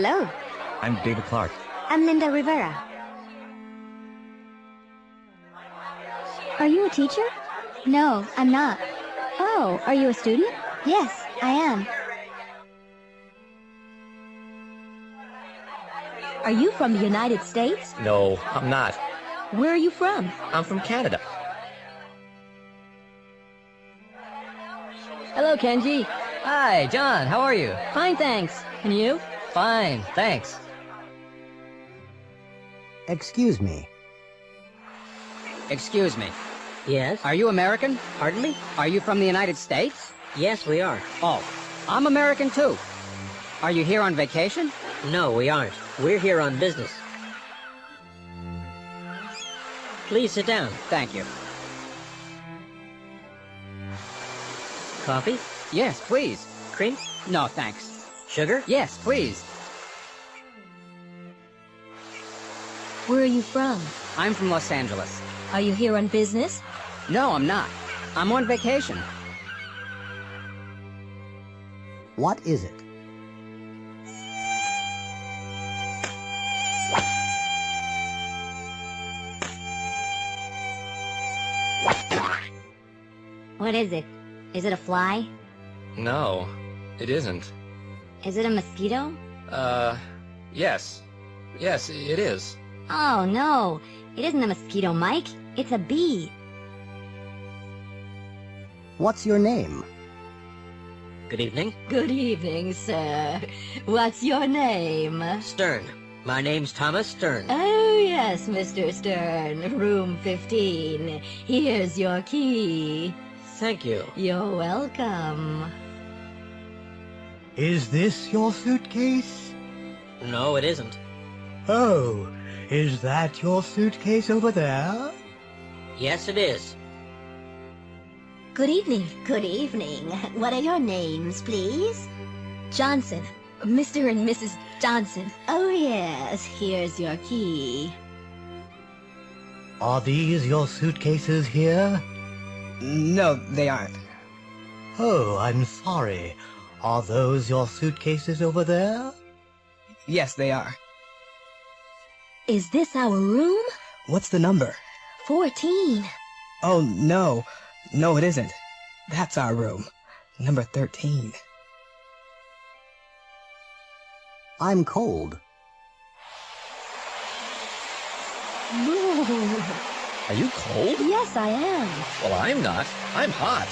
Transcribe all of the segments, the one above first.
Hello. I'm David Clark. I'm Linda Rivera. Are you a teacher? No, I'm not. Oh, are you a student? Yes, I am. Are you from the United States? No, I'm not. Where are you from? I'm from Canada. Hello, Kenji. Hi, John. How are you? Fine, thanks. And you? Fine, thanks. Excuse me. Excuse me. Yes? Are you American? Pardon me? Are you from the United States? Yes, we are. Oh, I'm American too. Are you here on vacation? No, we aren't. We're here on business. Please sit down. Thank you. Coffee? Yes, please. Cream? No, thanks. Sugar? Yes, please. Where are you from? I'm from Los Angeles. Are you here on business? No, I'm not. I'm on vacation. What is it? What is it? Is it a fly? No, it isn't. Is it a mosquito? Yes. Yes, it is. Oh, no. It isn't a mosquito, Mike. It's a bee. What's your name? Good evening. Good evening, sir. What's your name? Stern. My name's Thomas Stern. Oh, yes, Mr. Stern. Room 15. Here's your key. Thank you. You're welcome. Is this your suitcase? No, it isn't. Oh, is that your suitcase over there? Yes, it is. Good evening. Good evening. What are your names, please? Johnson. Mr. and Mrs. Johnson. Oh, yes. Here's your key. Are these your suitcases here? No, they aren't. Oh, I'm sorry. Are those your suitcases over there? Yes, they are. Is this our room? What's the number? 14. Oh, no. No, it isn't. That's our room. Number 13. I'm cold. Are you cold? Yes, I am. Well, I'm not. I'm hot.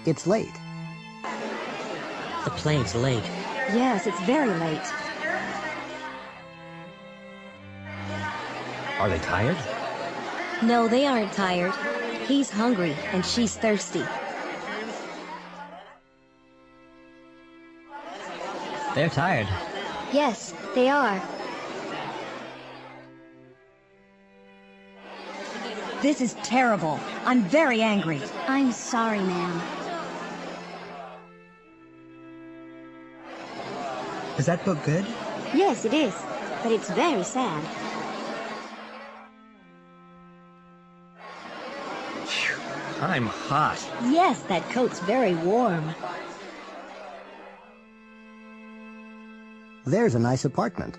It's late. The plane's late. Yes, it's very late. Are they tired? No, they aren't tired. He's hungry, and she's thirsty. They're tired. Yes, they are. This is terrible. I'm very angry. I'm sorry, ma'am. Is that book good? Yes, it is. But it's very sad. I'm hot. Yes, that coat's very warm. There's a nice apartment.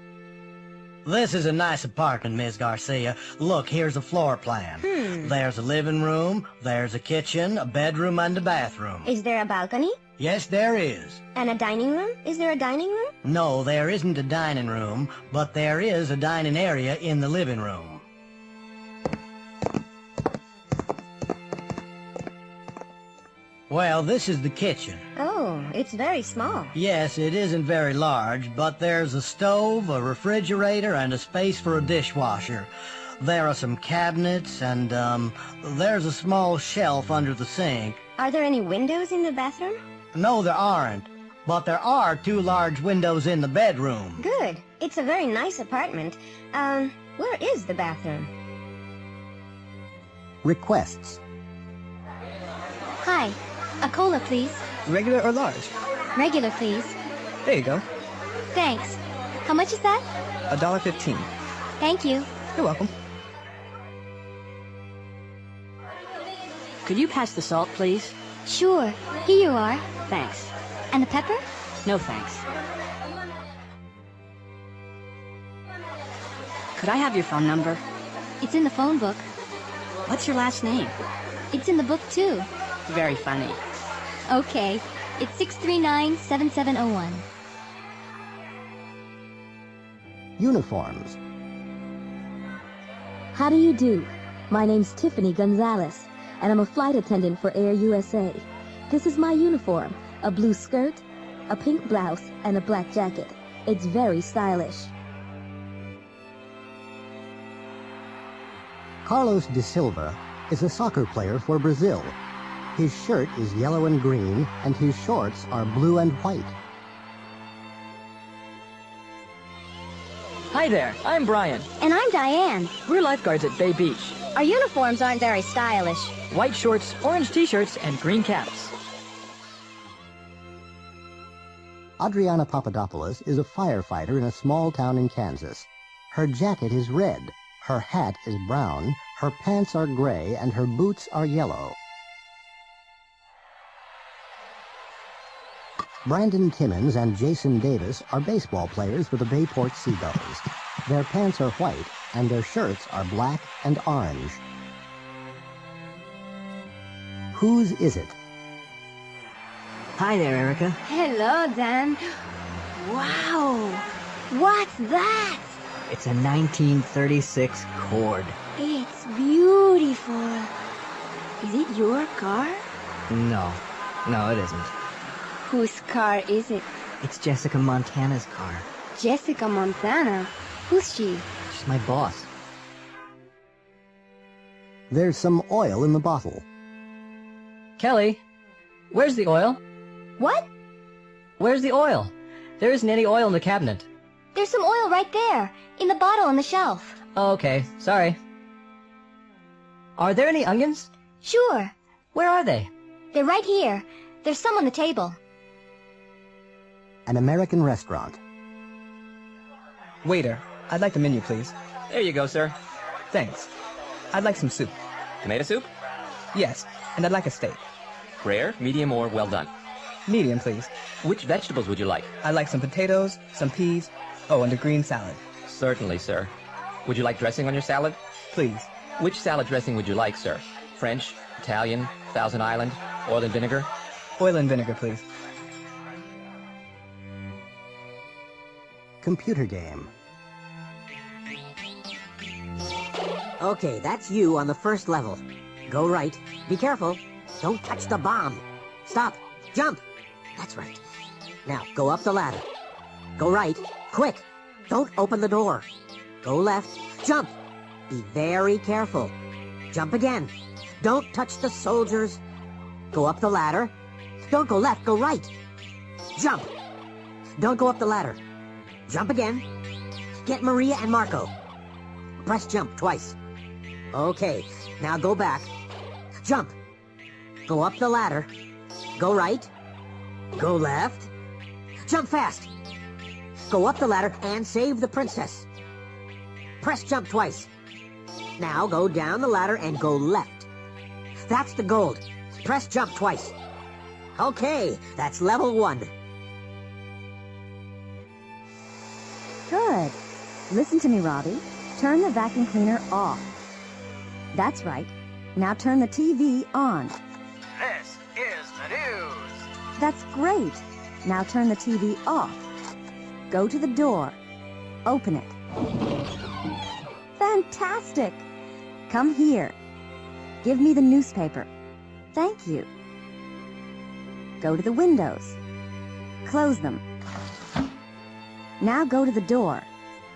This is a nice apartment, Miss Garcia. Look, here's a floor plan. There's a living room, there's a kitchen, a bedroom, and a bathroom. Is there a balcony? Yes, there is. And a dining room? Is there a dining room? No, there isn't a dining room, but there is a dining area in the living room. Well, this is the kitchen. Oh, it's very small. Yes, it isn't very large, but there's a stove, a refrigerator, and a space for a dishwasher. There are some cabinets, and, there's a small shelf under the sink. Are there any windows in the bathroom? No, there aren't, but there are 2 large windows in the bedroom. Good. It's a very nice apartment. Where is the bathroom? Requests. Hi. A cola, please. Regular or large? Regular, please. There you go. Thanks. How much is that? $1.15. Thank you. You're welcome. Could you pass the salt, please? Sure. Here you are. Thanks. And the pepper? No thanks. Could I have your phone number? It's in the phone book. What's your last name? It's in the book, too. Very funny. Okay. It's 639-7701. Uniforms. How do you do? My name's Tiffany Gonzalez, and I'm a flight attendant for Air USA. This is my uniform, a blue skirt, a pink blouse, and a black jacket. It's very stylish. Carlos de Silva is a soccer player for Brazil. His shirt is yellow and green, and his shorts are blue and white. Hi there, I'm Brian. And I'm Diane. We're lifeguards at Bay Beach. Our uniforms aren't very stylish. White shorts, orange t-shirts, and green caps. Adriana Papadopoulos is a firefighter in a small town in Kansas. Her jacket is red, her hat is brown, her pants are gray, and her boots are yellow. Brandon Timmons and Jason Davis are baseball players for the Bayport Seagulls. Their pants are white, and their shirts are black and orange. Whose is it? Hi there, Erica. Hello, Dan. Wow. What's that? It's a 1936 Cord. It's beautiful. Is it your car? No, it isn't. Whose car is it? It's Jessica Montana's car. Jessica Montana. Who's she? She's my boss. There's some oil in the bottle. Kelly, where's the oil? What? Where's the oil? There isn't any oil in the cabinet. There's some oil right there, in the bottle on the shelf. Oh, okay, sorry. Are there any onions? Sure. Where are they? They're right here. There's some on the table. An American restaurant. Waiter, I'd like the menu, please. There you go, sir. Thanks. I'd like some soup. Tomato soup? Yes, and I'd like a steak. Rare, medium, or well done? Medium, please. Which vegetables would you like? I'd like some potatoes, some peas, and a green salad. Certainly, sir. Would you like dressing on your salad? Please. Which salad dressing would you like, sir? French, Italian, Thousand Island, oil and vinegar? Oil and vinegar, please. Computer game. Okay, that's you on the first level. Go right. Be careful. Don't touch the bomb. Stop. Jump. That's right. Now, go up the ladder. Go right. Quick. Don't open the door. Go left. Jump. Be very careful. Jump again. Don't touch the soldiers. Go up the ladder. Don't go left. Go right. Jump. Don't go up the ladder. Jump again. Get Maria and Marco. Press jump twice. Okay, now go back. Jump. Go up the ladder. Go right. Go left. Jump fast. Go up the ladder and save the princess. Press jump twice. Now go down the ladder and go left. That's the gold. Press jump twice. Okay, that's level 1. Good. Listen to me, Robbie. Turn the vacuum cleaner off. That's right. Now turn the TV on. This is the news. That's great. Now turn the TV off. Go to the door. Open it. Fantastic. Come here. Give me the newspaper. Thank you. Go to the windows. Close them. Now go to the door.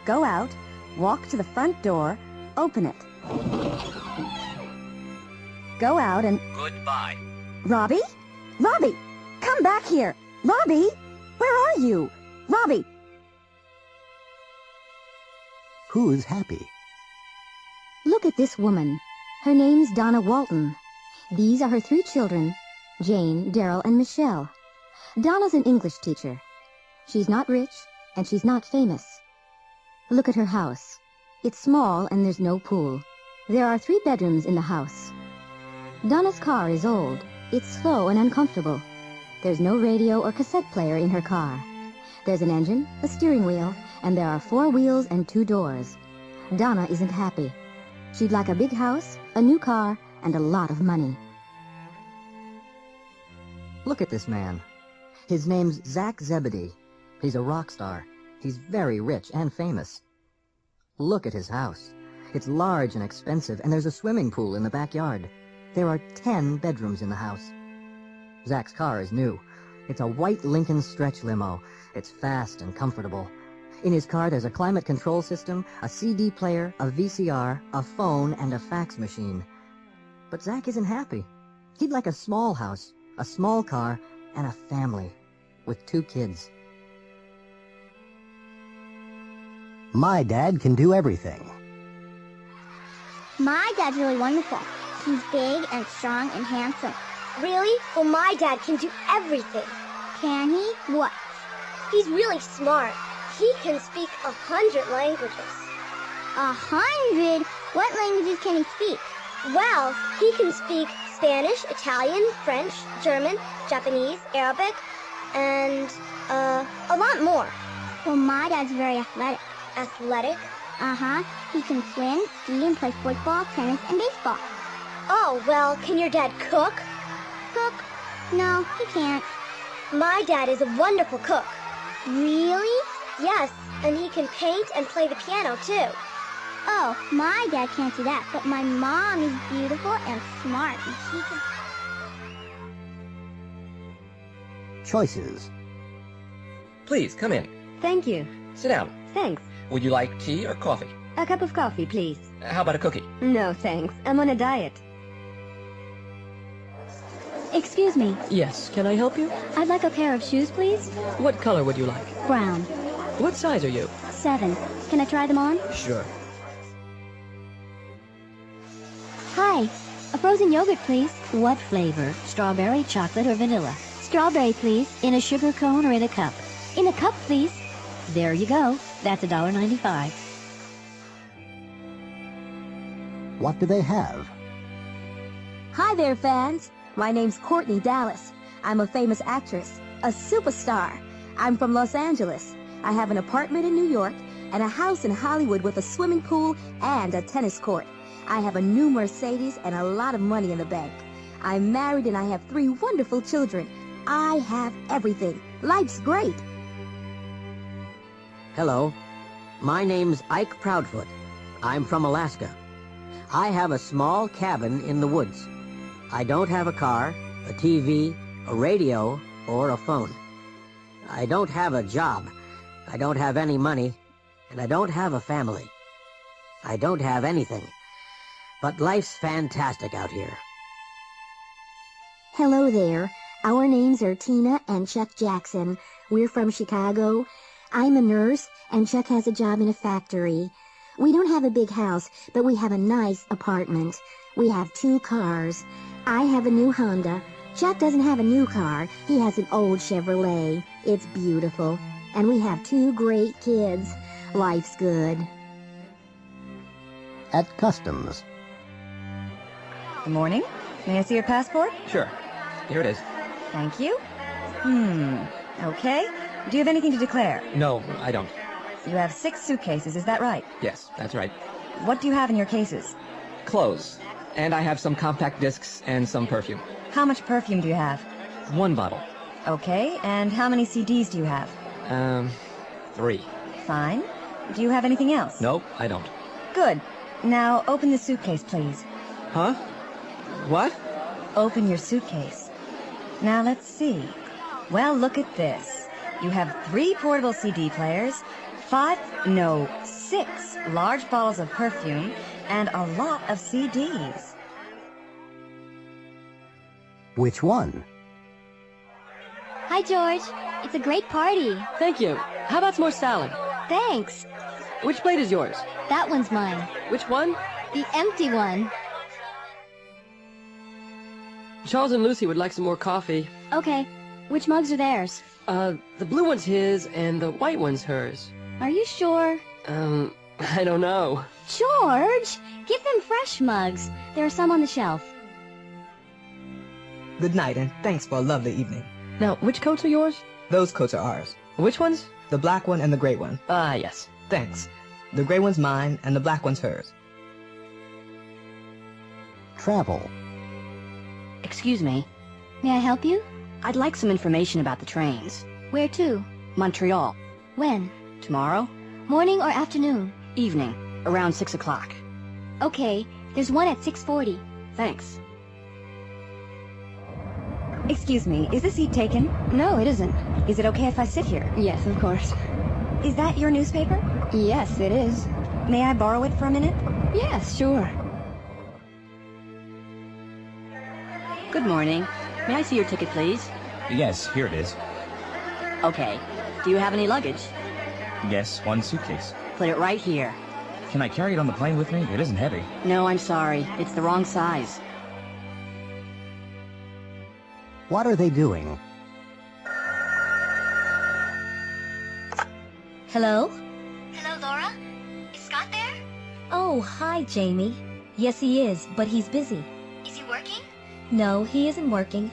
Go out, walk to the front door, open it. Go out and... Goodbye. Robbie? Robbie! Come back here! Robbie! Where are you? Robbie! Who's happy? Look at this woman. Her name's Donna Walton. These are her 3 children, Jane, Daryl, and Michelle. Donna's an English teacher. She's not rich, and she's not famous. Look at her house. It's small and there's no pool. There are 3 bedrooms in the house. Donna's car is old. It's slow and uncomfortable. There's no radio or cassette player in her car. There's an engine, a steering wheel, and there are 4 wheels and 2 doors. Donna isn't happy. She'd like a big house, a new car, and a lot of money. Look at this man. His name's Zach Zebedee. He's a rock star. He's very rich and famous. Look at his house. It's large and expensive, and there's a swimming pool in the backyard. There are 10 bedrooms in the house. Zach's car is new. It's a white Lincoln stretch limo. It's fast and comfortable. In his car, there's a climate control system, a CD player, a VCR, a phone, and a fax machine. But Zach isn't happy. He'd like a small house, a small car, and a family with 2 kids. My dad can do everything. My dad's really wonderful. He's big and strong and handsome. Really? Well, my dad can do everything. Can he? What? He's really smart. He can speak 100 languages. 100? What languages can he speak? Well, he can speak Spanish, Italian, French, German, Japanese, Arabic, and, a lot more. Well, my dad's very athletic. Athletic? Uh-huh. He can swim, ski, and play football, tennis, and baseball. Oh, well, can your dad cook? Cook? No, he can't. My dad is a wonderful cook. Really? Yes, and he can paint and play the piano, too. Oh, my dad can't do that, but my mom is beautiful and smart, and she can... Choices. Please, come in. Thank you. Sit down. Thanks. Would you like tea or coffee? A cup of coffee, please. How about a cookie? No, thanks. I'm on a diet. Excuse me. Yes, can I help you? I'd like a pair of shoes, please. What color would you like? Brown. What size are you? 7. Can I try them on? Sure. Hi. A frozen yogurt, please. What flavor? Strawberry, chocolate, or vanilla? Strawberry, please. In a sugar cone or in a cup? In a cup, please. There you go. That's $1.95. What do they have? Hi there, fans. My name's Courtney Dallas. I'm a famous actress, a superstar. I'm from Los Angeles. I have an apartment in New York and a house in Hollywood with a swimming pool and a tennis court. I have a new Mercedes and a lot of money in the bank. I'm married and I have 3 wonderful children. I have everything. Life's great. Hello. My name's Ike Proudfoot. I'm from Alaska. I have a small cabin in the woods. I don't have a car, a TV, a radio, or a phone. I don't have a job. I don't have any money, and I don't have a family. I don't have anything. But life's fantastic out here. Hello there. Our names are Tina and Chuck Jackson. We're from Chicago. I'm a nurse, and Chuck has a job in a factory. We don't have a big house, but we have a nice apartment. We have 2 cars. I have a new Honda. Chuck doesn't have a new car. He has an old Chevrolet. It's beautiful. And we have 2 great kids. Life's good. At customs. Good morning. May I see your passport? Sure. Here it is. Thank you. Okay. Do you have anything to declare? No, I don't. You have 6 suitcases, is that right? Yes, that's right. What do you have in your cases? Clothes. And I have some compact discs and some perfume. How much perfume do you have? 1 bottle. Okay, and how many CDs do you have? 3. Fine. Do you have anything else? Nope, I don't. Good. Now open the suitcase, please. Huh? What? Open your suitcase. Now let's see. Well, look at this. You have 3 portable CD players, 6 large bottles of perfume, and a lot of CDs. Which one? Hi, George. It's a great party. Thank you. How about some more salad? Thanks. Which plate is yours? That one's mine. Which one? The empty one. Charles and Lucy would like some more coffee. Okay. Which mugs are theirs? The blue one's his and the white one's hers. Are you sure? I don't know. George! Give them fresh mugs. There are some on the shelf. Good night, and thanks for a lovely evening. Now, which coats are yours? Those coats are ours. Which ones? The black one and the gray one. Ah, yes. Thanks. The gray one's mine, and the black one's hers. Travel. Excuse me. May I help you? I'd like some information about the trains. Where to? Montreal. When? Tomorrow? Morning or afternoon? Evening. Around 6 o'clock. Okay, there's one at 6:40. Thanks. Excuse me, is the seat taken? No, it isn't. Is it okay if I sit here? Yes, of course. Is that your newspaper? Yes, it is. May I borrow it for a minute? Yes, sure. Good morning. May I see your ticket, please? Yes, here it is. Okay. Do you have any luggage? Yes, one suitcase. Put it right here. Can I carry it on the plane with me? It isn't heavy. No, I'm sorry. It's the wrong size. What are they doing? Hello? Hello, Laura? Is Scott there? Oh, hi, Jamie. Yes, he is, but he's busy. Is he working? No, he isn't working.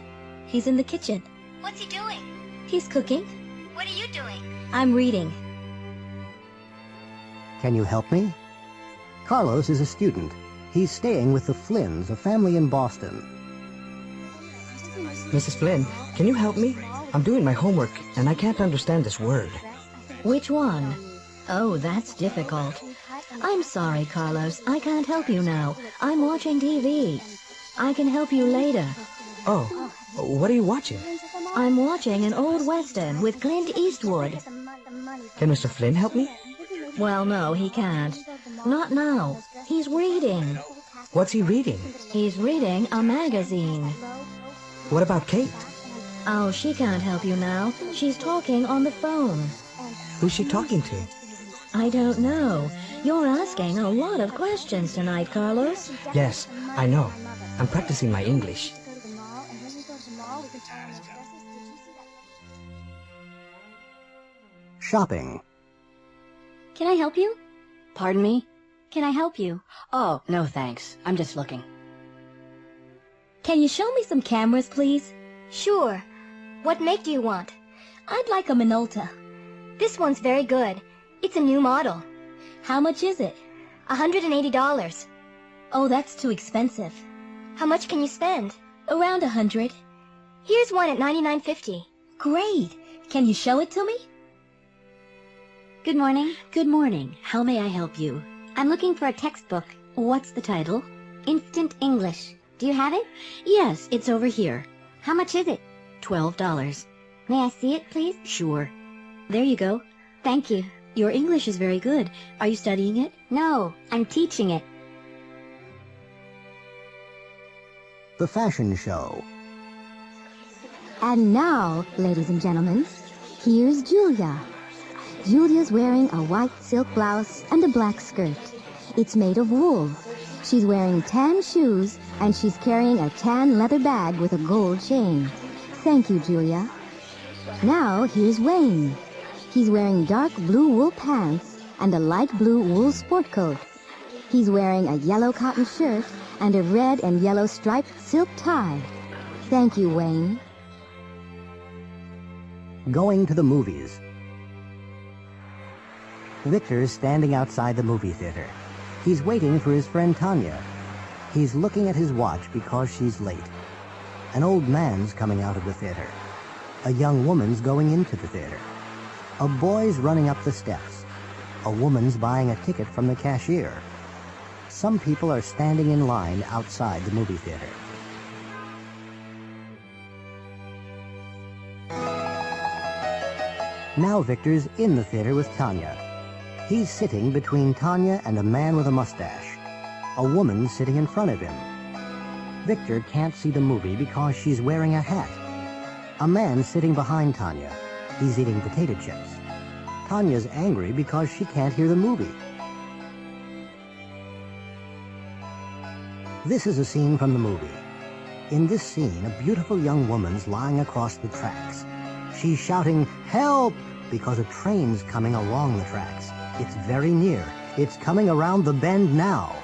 He's in the kitchen. What's he doing? He's cooking. What are you doing? I'm reading. Can you help me? Carlos is a student. He's staying with the Flynns, a family in Boston. Mrs. Flynn, can you help me? I'm doing my homework, and I can't understand this word. Which one? Oh, that's difficult. I'm sorry, Carlos. I can't help you now. I'm watching TV. I can help you later. Oh, what are you watching? I'm watching an old western with Clint Eastwood. Can Mr. Flynn help me? Well, no, he can't. Not now. He's reading. What's he reading? He's reading a magazine. What about Kate? Oh, she can't help you now. She's talking on the phone. Who's she talking to? I don't know. You're asking a lot of questions tonight, Carlos. Yes, I know. I'm practicing my English. Shopping. Can I help you? Pardon me? Can I help you? Oh, no thanks. I'm just looking. Can you show me some cameras, please? Sure. What make do you want? I'd like a Minolta. This one's very good. It's a new model. How much is it? $180. Oh, that's too expensive. How much can you spend? Around 100. Here's one at $99.50. Great. Can you show it to me? Good morning. Good morning. How may I help you? I'm looking for a textbook. What's the title? Instant English. Do you have it? Yes, it's over here. How much is it? $12. May I see it, please? Sure. There you go. Thank you. Your English is very good. Are you studying it? No, I'm teaching it. The fashion show. And now, ladies and gentlemen, here's Julia. Julia's wearing a white silk blouse and a black skirt. It's made of wool. She's wearing tan shoes, and she's carrying a tan leather bag with a gold chain. Thank you, Julia. Now, here's Wayne. He's wearing dark blue wool pants and a light blue wool sport coat. He's wearing a yellow cotton shirt and a red and yellow striped silk tie. Thank you, Wayne. Going to the movies. Victor's standing outside the movie theater. He's waiting for his friend Tanya. He's looking at his watch because she's late. An old man's coming out of the theater. A young woman's going into the theater. A boy's running up the steps. A woman's buying a ticket from the cashier. Some people are standing in line outside the movie theater. Now Victor's in the theater with Tanya. He's sitting between Tanya and a man with a mustache. A woman sitting in front of him. Victor can't see the movie because she's wearing a hat. A man sitting behind Tanya. He's eating potato chips. Tanya's angry because she can't hear the movie. This is a scene from the movie. In this scene, a beautiful young woman's lying across the tracks. She's shouting, "Help!" because a train's coming along the tracks. It's very near. It's coming around the bend now.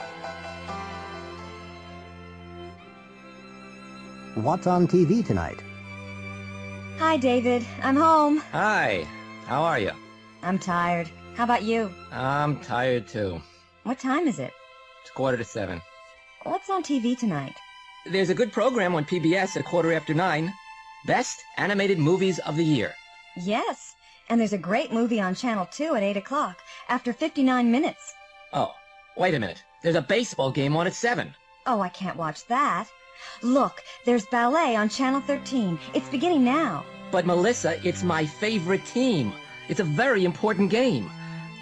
What's on TV tonight? Hi, David. I'm home. Hi. How are you? I'm tired. How about you? I'm tired too. What time is it? It's 7:15. What's on TV tonight? There's a good program on PBS at 9:15. Best Animated Movies of the Year. Yes, and there's a great movie on Channel 2 at 8 o'clock, after 59 minutes. Oh, wait a minute. There's a baseball game on at 7. Oh, I can't watch that. Look, there's ballet on Channel 13. It's beginning now. But Melissa, it's my favorite team. It's a very important game.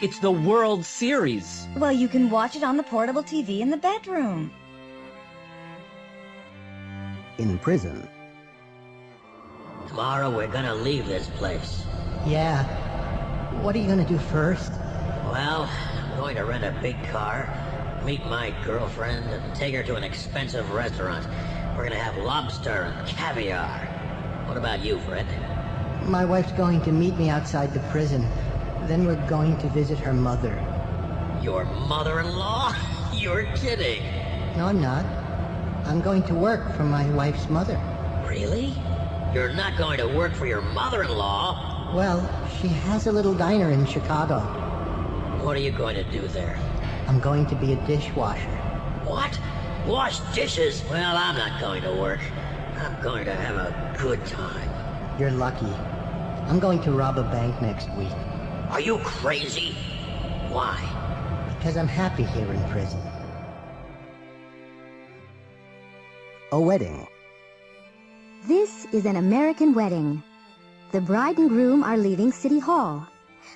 It's the World Series. Well, you can watch it on the portable TV in the bedroom. In prison. Tomorrow we're gonna leave this place. Yeah. What are you gonna do first? Well, I'm going to rent a big car, meet my girlfriend, and take her to an expensive restaurant. We're gonna have lobster and caviar. What about you, Fred? My wife's going to meet me outside the prison. Then we're going to visit her mother. Your mother-in-law? You're kidding. No, I'm not. I'm going to work for my wife's mother. Really? You're not going to work for your mother-in-law? Well, she has a little diner in Chicago. What are you going to do there? I'm going to be a dishwasher. What? Wash dishes? Well, I'm not going to work. I'm going to have a good time. You're lucky. I'm going to rob a bank next week. Are you crazy? Why? Because I'm happy here in prison. A wedding. This is an American wedding. The bride and groom are leaving City Hall.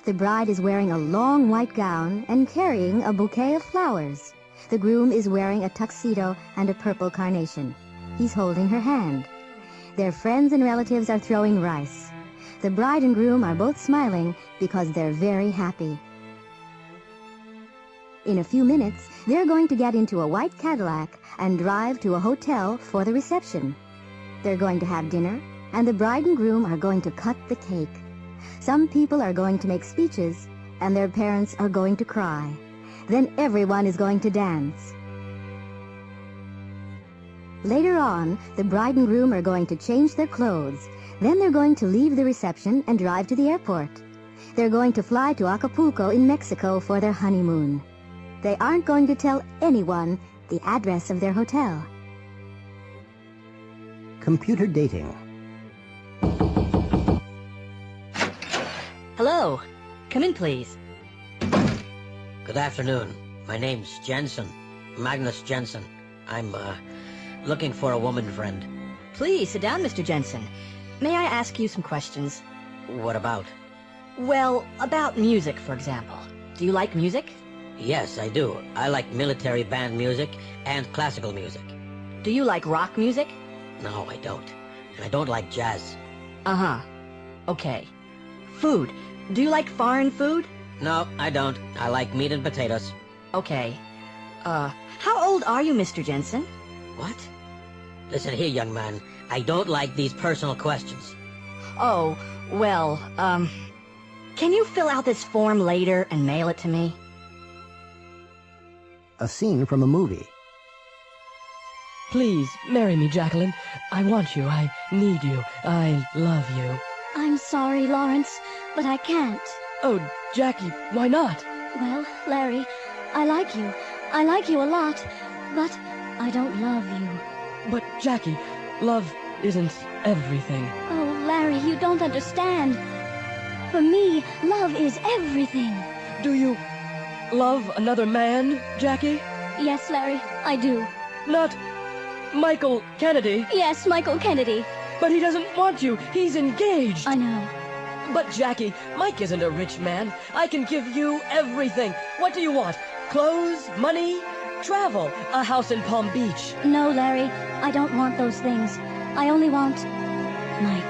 The bride is wearing a long white gown and carrying a bouquet of flowers. The groom is wearing a tuxedo and a purple carnation. He's holding her hand. Their friends and relatives are throwing rice. The bride and groom are both smiling because they're very happy. In a few minutes, they're going to get into a white Cadillac and drive to a hotel for the reception. They're going to have dinner, and the bride and groom are going to cut the cake. Some people are going to make speeches, and their parents are going to cry. Then everyone is going to dance. Later on, the bride and groom are going to change their clothes. Then they're going to leave the reception and drive to the airport. They're going to fly to Acapulco in Mexico for their honeymoon. They aren't going to tell anyone the address of their hotel. Computer dating. Hello. Come in, please. Good afternoon. My name's Jensen. Magnus Jensen. I'm, looking for a woman friend. Please, sit down, Mr. Jensen. May I ask you some questions? What about? Well, about music, for example. Do you like music? Yes, I do. I like military band music and classical music. Do you like rock music? No, I don't. And I don't like jazz. Uh-huh. Okay. Food. Do you like foreign food? No, I don't. I like meat and potatoes. Okay. How old are you, Mr. Jensen? What? Listen here, young man. I don't like these personal questions. Oh, well, can you fill out this form later and mail it to me? A scene from a movie. Please, marry me, Jacqueline. I want you. I need you. I love you. I'm sorry, Lawrence, but I can't. Oh, Jackie, why not? Well, Larry, I like you. I like you a lot, but I don't love you. But, Jackie, love isn't everything. Oh, Larry, you don't understand. For me, love is everything. Do you love another man, Jackie? Yes, Larry, I do. Not Michael Kennedy? Yes, Michael Kennedy. But he doesn't want you. He's engaged. I know. But, Jackie, Mike isn't a rich man. I can give you everything. What do you want? Clothes? Money? Travel? A house in Palm Beach? No, Larry, I don't want those things. I only want Mike.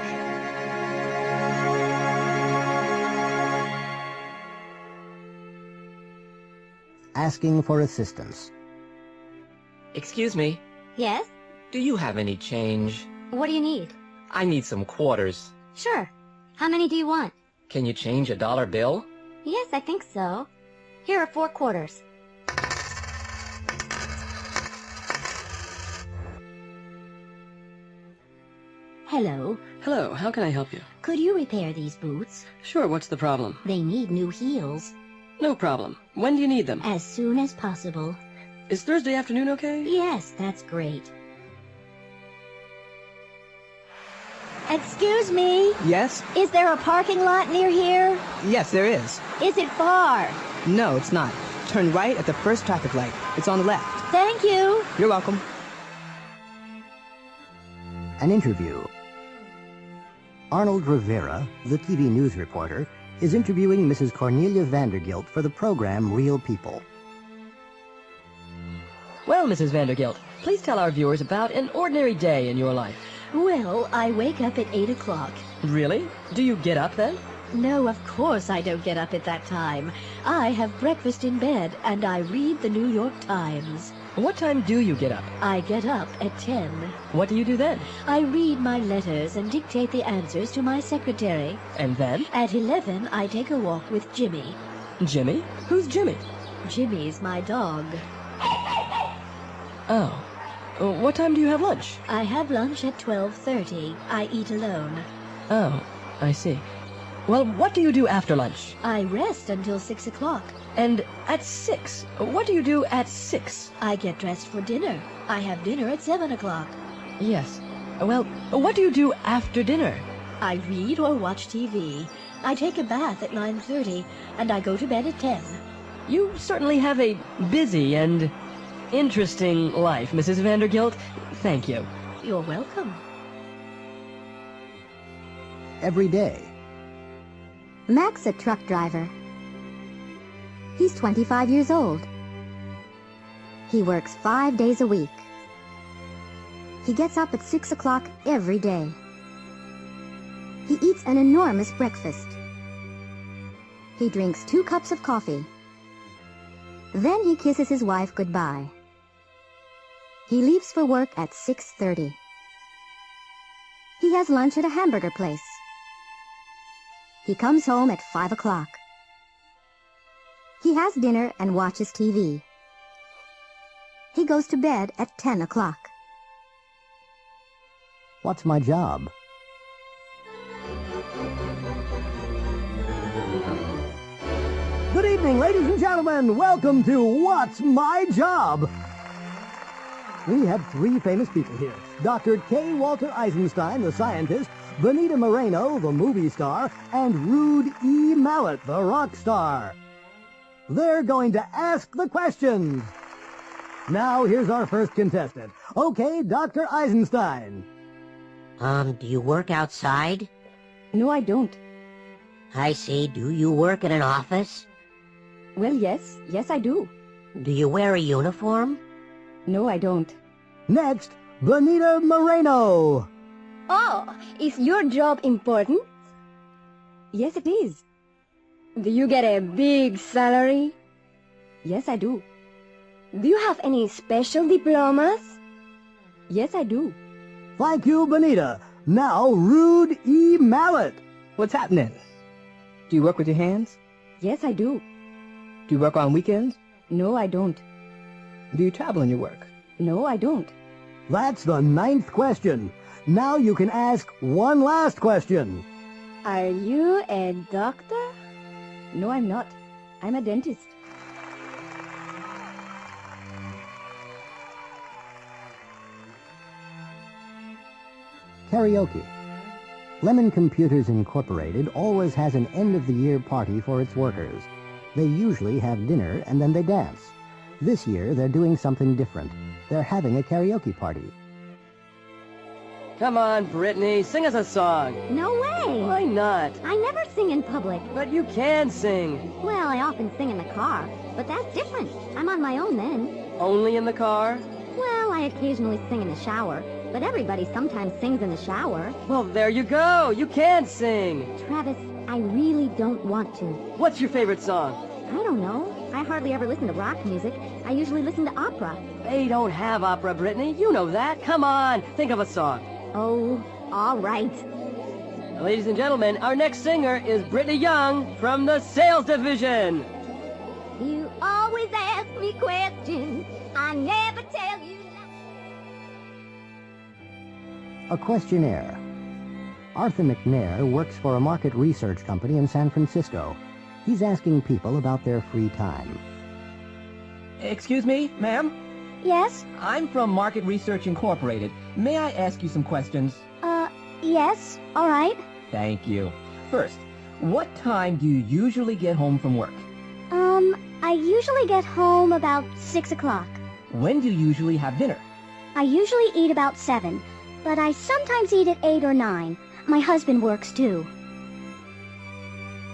Asking for assistance. Excuse me. Yes? Do you have any change? What do you need? I need some quarters. Sure. How many do you want? Can you change a dollar bill? Yes, I think so. Here are 4 quarters. Hello. Hello, how can I help you? Could you repair these boots? Sure, what's the problem? They need new heels. No problem. When do you need them? As soon as possible. Is Thursday afternoon okay? Yes, that's great. Excuse me? Yes? Is there a parking lot near here? Yes, there is. Is it far? No, it's not. Turn right at the first traffic light. It's on the left. Thank you. You're welcome. An interview. Arnold Rivera, the TV news reporter, is interviewing Mrs. Cornelia Vandergilt for the program Real People. Well, Mrs. Vandergilt, please tell our viewers about an ordinary day in your life. Well, I wake up at 8 o'clock. Really? Do you get up then? No, of course I don't get up at that time. I have breakfast in bed, and I read the New York Times. What time do you get up? I get up at 10. What do you do then? I read my letters and dictate the answers to my secretary. And then? At 11, I take a walk with Jimmy. Jimmy? Who's Jimmy? Jimmy's my dog. Oh. What time do you have lunch? I have lunch at 12:30. I eat alone. Oh, I see. Well, what do you do after lunch? I rest until 6 o'clock. And at 6? What do you do at 6? I get dressed for dinner. I have dinner at 7 o'clock. Yes. Well, what do you do after dinner? I read or watch TV. I take a bath at 9:30, and I go to bed at 10. You certainly have a busy and interesting life, Mrs. Vandergilt. Thank you. You're welcome. Every day. Mac's a truck driver. He's 25 years old. He works 5 days a week. He gets up at 6 o'clock every day. He eats an enormous breakfast. He drinks 2 cups of coffee. Then he kisses his wife goodbye. He leaves for work at 6:30. He has lunch at a hamburger place. He comes home at 5 o'clock. He has dinner and watches TV. He goes to bed at 10 o'clock. What's my job? Good evening, ladies and gentlemen. Welcome to What's My Job? We have 3 famous people here. Dr. K. Walter Eisenstein, the scientist, Benita Moreno, the movie star, and Rude E. Mallet, the rock star. They're going to ask the questions. Now, here's our first contestant. Okay, Dr. Eisenstein. Do you work outside? No, I don't. I see. Do you work in an office? Well, yes. Yes, I do. Do you wear a uniform? No, I don't. Next, Benita Moreno. Oh, is your job important? Yes, it is. Do you get a big salary? Yes, I do. Do you have any special diplomas? Yes, I do. Thank you, Benita. Now, Rude E. Mallet. What's happening? Do you work with your hands? Yes, I do. Do you work on weekends? No, I don't. Do you travel in your work? No, I don't. That's the 9th question. Now you can ask one last question. Are you a doctor? No, I'm not. I'm a dentist. Karaoke. Lemon Computers Incorporated always has an end-of-the-year party for its workers. They usually have dinner and then they dance. This year, they're doing something different. They're having a karaoke party. Come on, Brittany, sing us a song. No way! Why not? I never sing in public. But you can sing. Well, I often sing in the car, but that's different. I'm on my own then. Only in the car? Well, I occasionally sing in the shower, but everybody sometimes sings in the shower. Well, there you go. You can sing. Travis, I really don't want to. What's your favorite song? I don't know. I hardly ever listen to rock music. I usually listen to opera. They don't have opera, Brittany. You know that. Come on, think of a song. Oh, all right. Ladies and gentlemen, our next singer is Brittany Young from the Sales Division. You always ask me questions. I never tell you. A questionnaire. Arthur McNair works for a market research company in San Francisco. He's asking people about their free time. Excuse me, ma'am? Yes? I'm from Market Research Incorporated. May I ask you some questions? Yes. All right. Thank you. First, what time do you usually get home from work? I usually get home about 6 o'clock. When do you usually have dinner? I usually eat about 7, but I sometimes eat at 8 or 9. My husband works too.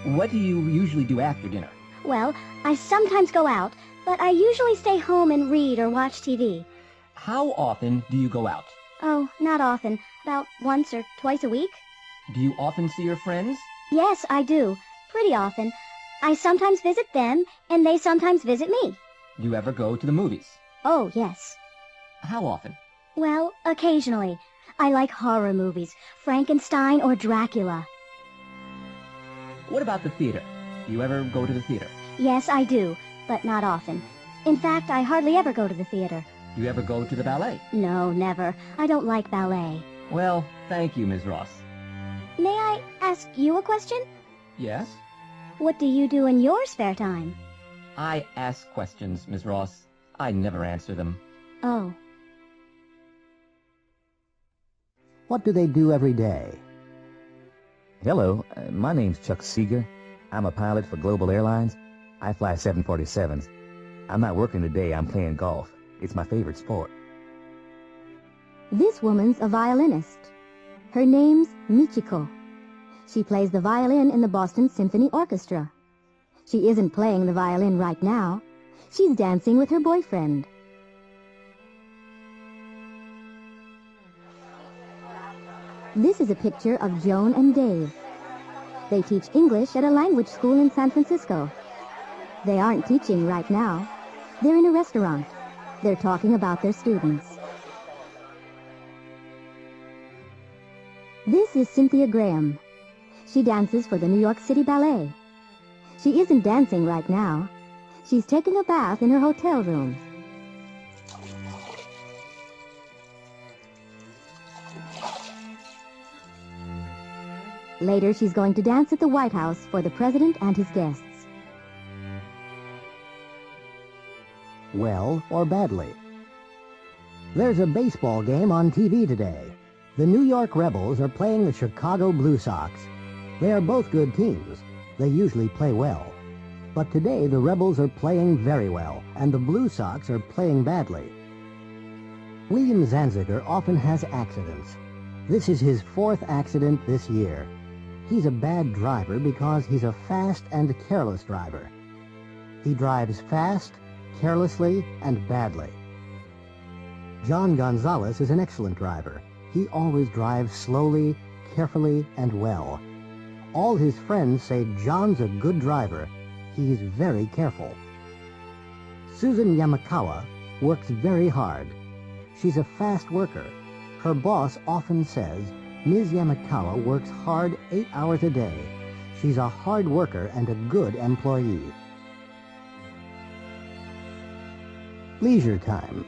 What do you usually do after dinner? Well, I sometimes go out, but I usually stay home and read or watch TV. How often do you go out? Oh, not often. About once or twice a week. Do you often see your friends? Yes, I do. Pretty often. I sometimes visit them, and they sometimes visit me. Do you ever go to the movies? Oh, yes. How often? Well, occasionally. I like horror movies, Frankenstein or Dracula. What about the theater? Do you ever go to the theater? Yes, I do, but not often. In fact, I hardly ever go to the theater. Do you ever go to the ballet? No, never. I don't like ballet. Well, thank you, Ms. Ross. May I ask you a question? Yes? What do you do in your spare time? I ask questions, Ms. Ross. I never answer them. Oh. What do they do every day? Hello, my name's Chuck Seeger. I'm a pilot for Global Airlines. I fly 747s. I'm not working today, I'm playing golf. It's my favorite sport. This woman's a violinist. Her name's Michiko. She plays the violin in the Boston Symphony Orchestra. She isn't playing the violin right now. She's dancing with her boyfriend. This is a picture of Joan and Dave. They teach English at a language school in San Francisco. They aren't teaching right now. They're in a restaurant. They're talking about their students. This is Cynthia Graham. She dances for the New York City Ballet. She isn't dancing right now. She's taking a bath in her hotel room. Later, she's going to dance at the White House for the president and his guests. Well or badly? There's a baseball game on TV today. The New York Rebels are playing the Chicago Blue Sox. They are both good teams. They usually play well. But today the Rebels are playing very well, and the Blue Sox are playing badly. William Zanziger often has accidents. This is his 4th accident this year. He's a bad driver because he's a fast and careless driver. He drives fast, carelessly, and badly. John Gonzalez is an excellent driver. He always drives slowly, carefully, and well. All his friends say John's a good driver. He's very careful. Susan Yamakawa works very hard. She's a fast worker. Her boss often says Ms. Yamakawa works hard 8 hours a day. She's a hard worker and a good employee. Leisure time.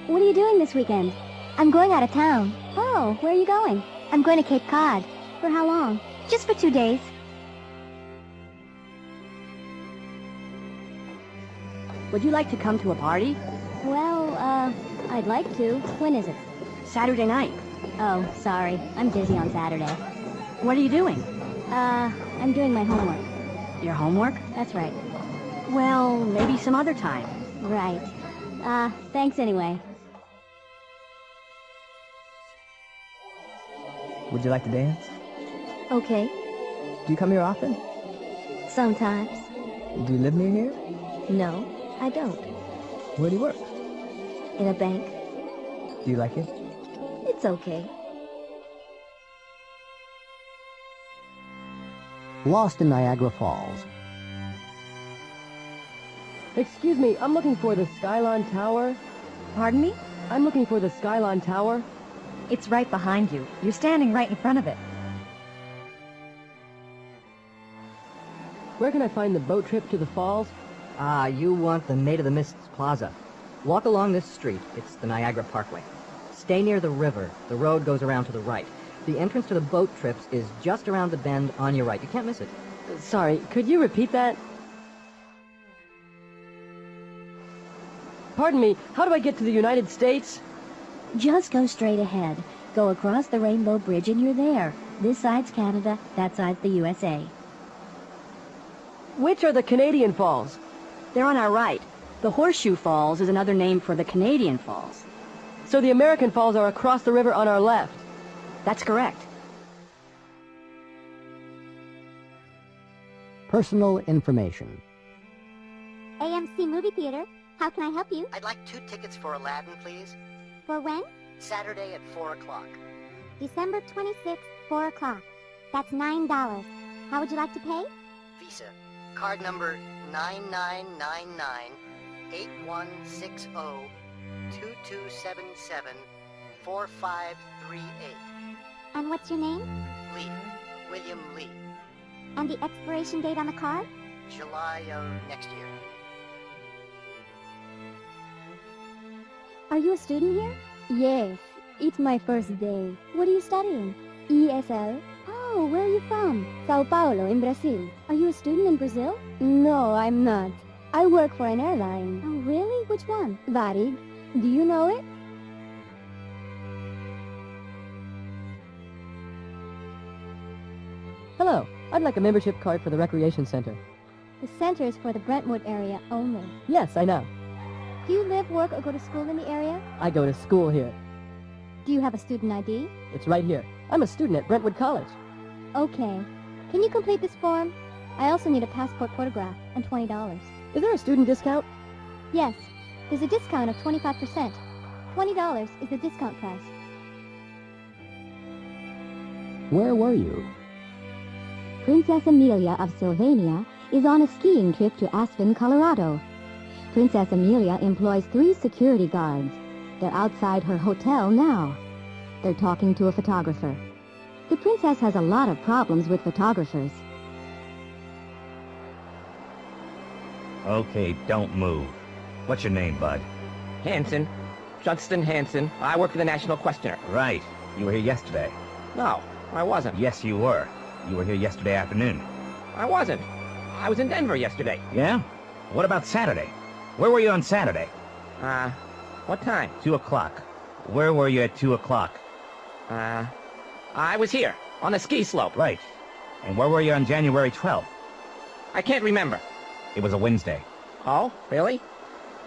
What are you doing this weekend? I'm going out of town. Oh, where are you going? I'm going to Cape Cod. For how long? Just for 2 days. Would you like to come to a party? Well, I'd like to. When is it? Saturday night. Oh, sorry. I'm busy on Saturday. What are you doing? I'm doing my homework. Your homework? That's right. Well, maybe some other time. Right. Thanks anyway. Would you like to dance? Okay. Do you come here often? Sometimes. Do you live near here? No, I don't. Where do you work? In a bank. Do you like it? It's okay. Lost in Niagara Falls. Excuse me, I'm looking for the Skylon Tower. Pardon me? I'm looking for the Skylon Tower. It's right behind you. You're standing right in front of it. Where can I find the boat trip to the falls? You want the Maid of the Mists Plaza. Walk along this street. It's the Niagara Parkway. Stay near the river. The road goes around to the right. The entrance to the boat trips is just around the bend on your right. You can't miss it. Sorry, could you repeat that? Pardon me, how do I get to the United States? Just go straight ahead. Go across the Rainbow Bridge and you're there. This side's Canada, that side's the USA. Which are the Canadian Falls? They're on our right. The Horseshoe Falls is another name for the Canadian Falls. So the American Falls are across the river on our left. That's correct. Personal information. AMC Movie Theater. How can I help you? I'd like 2 tickets for Aladdin, please. For when? Saturday at 4 o'clock. December 26th, 4 o'clock. That's $9. How would you like to pay? Visa. Card number 9999-8160-2277-4538. And what's your name? Lee. William Lee. And the expiration date on the card? July of next year. Are you a student here? Yes, it's my first day. What are you studying? ESL. Oh, where are you from? Sao Paulo, in Brazil. Are you a student in Brazil? No, I'm not. I work for an airline. Oh, really? Which one? Varig. Do you know it? Hello, I'd like a membership card for the Recreation Center. The center is for the Brentwood area only. Yes, I know. Do you live, work, or go to school in the area? I go to school here. Do you have a student ID? It's right here. I'm a student at Brentwood College. Okay. Can you complete this form? I also need a passport photograph and $20. Is there a student discount? Yes. There's a discount of 25%. $20 is the discount price. Where were you? Princess Amelia of Sylvania is on a skiing trip to Aspen, Colorado. Princess Amelia employs 3 security guards. They're outside her hotel now. They're talking to a photographer. The princess has a lot of problems with photographers. Okay, don't move. What's your name, bud? Hanson. Justin Hanson. I work for the National Questioner. Right. You were here yesterday. No, I wasn't. Yes, you were. You were here yesterday afternoon. I wasn't. I was in Denver yesterday. Yeah? What about Saturday? Where were you on Saturday? What time? 2 o'clock. Where were you at 2 o'clock? I was here, on the ski slope. Right. And where were you on January 12th? I can't remember. It was a Wednesday. Oh, really?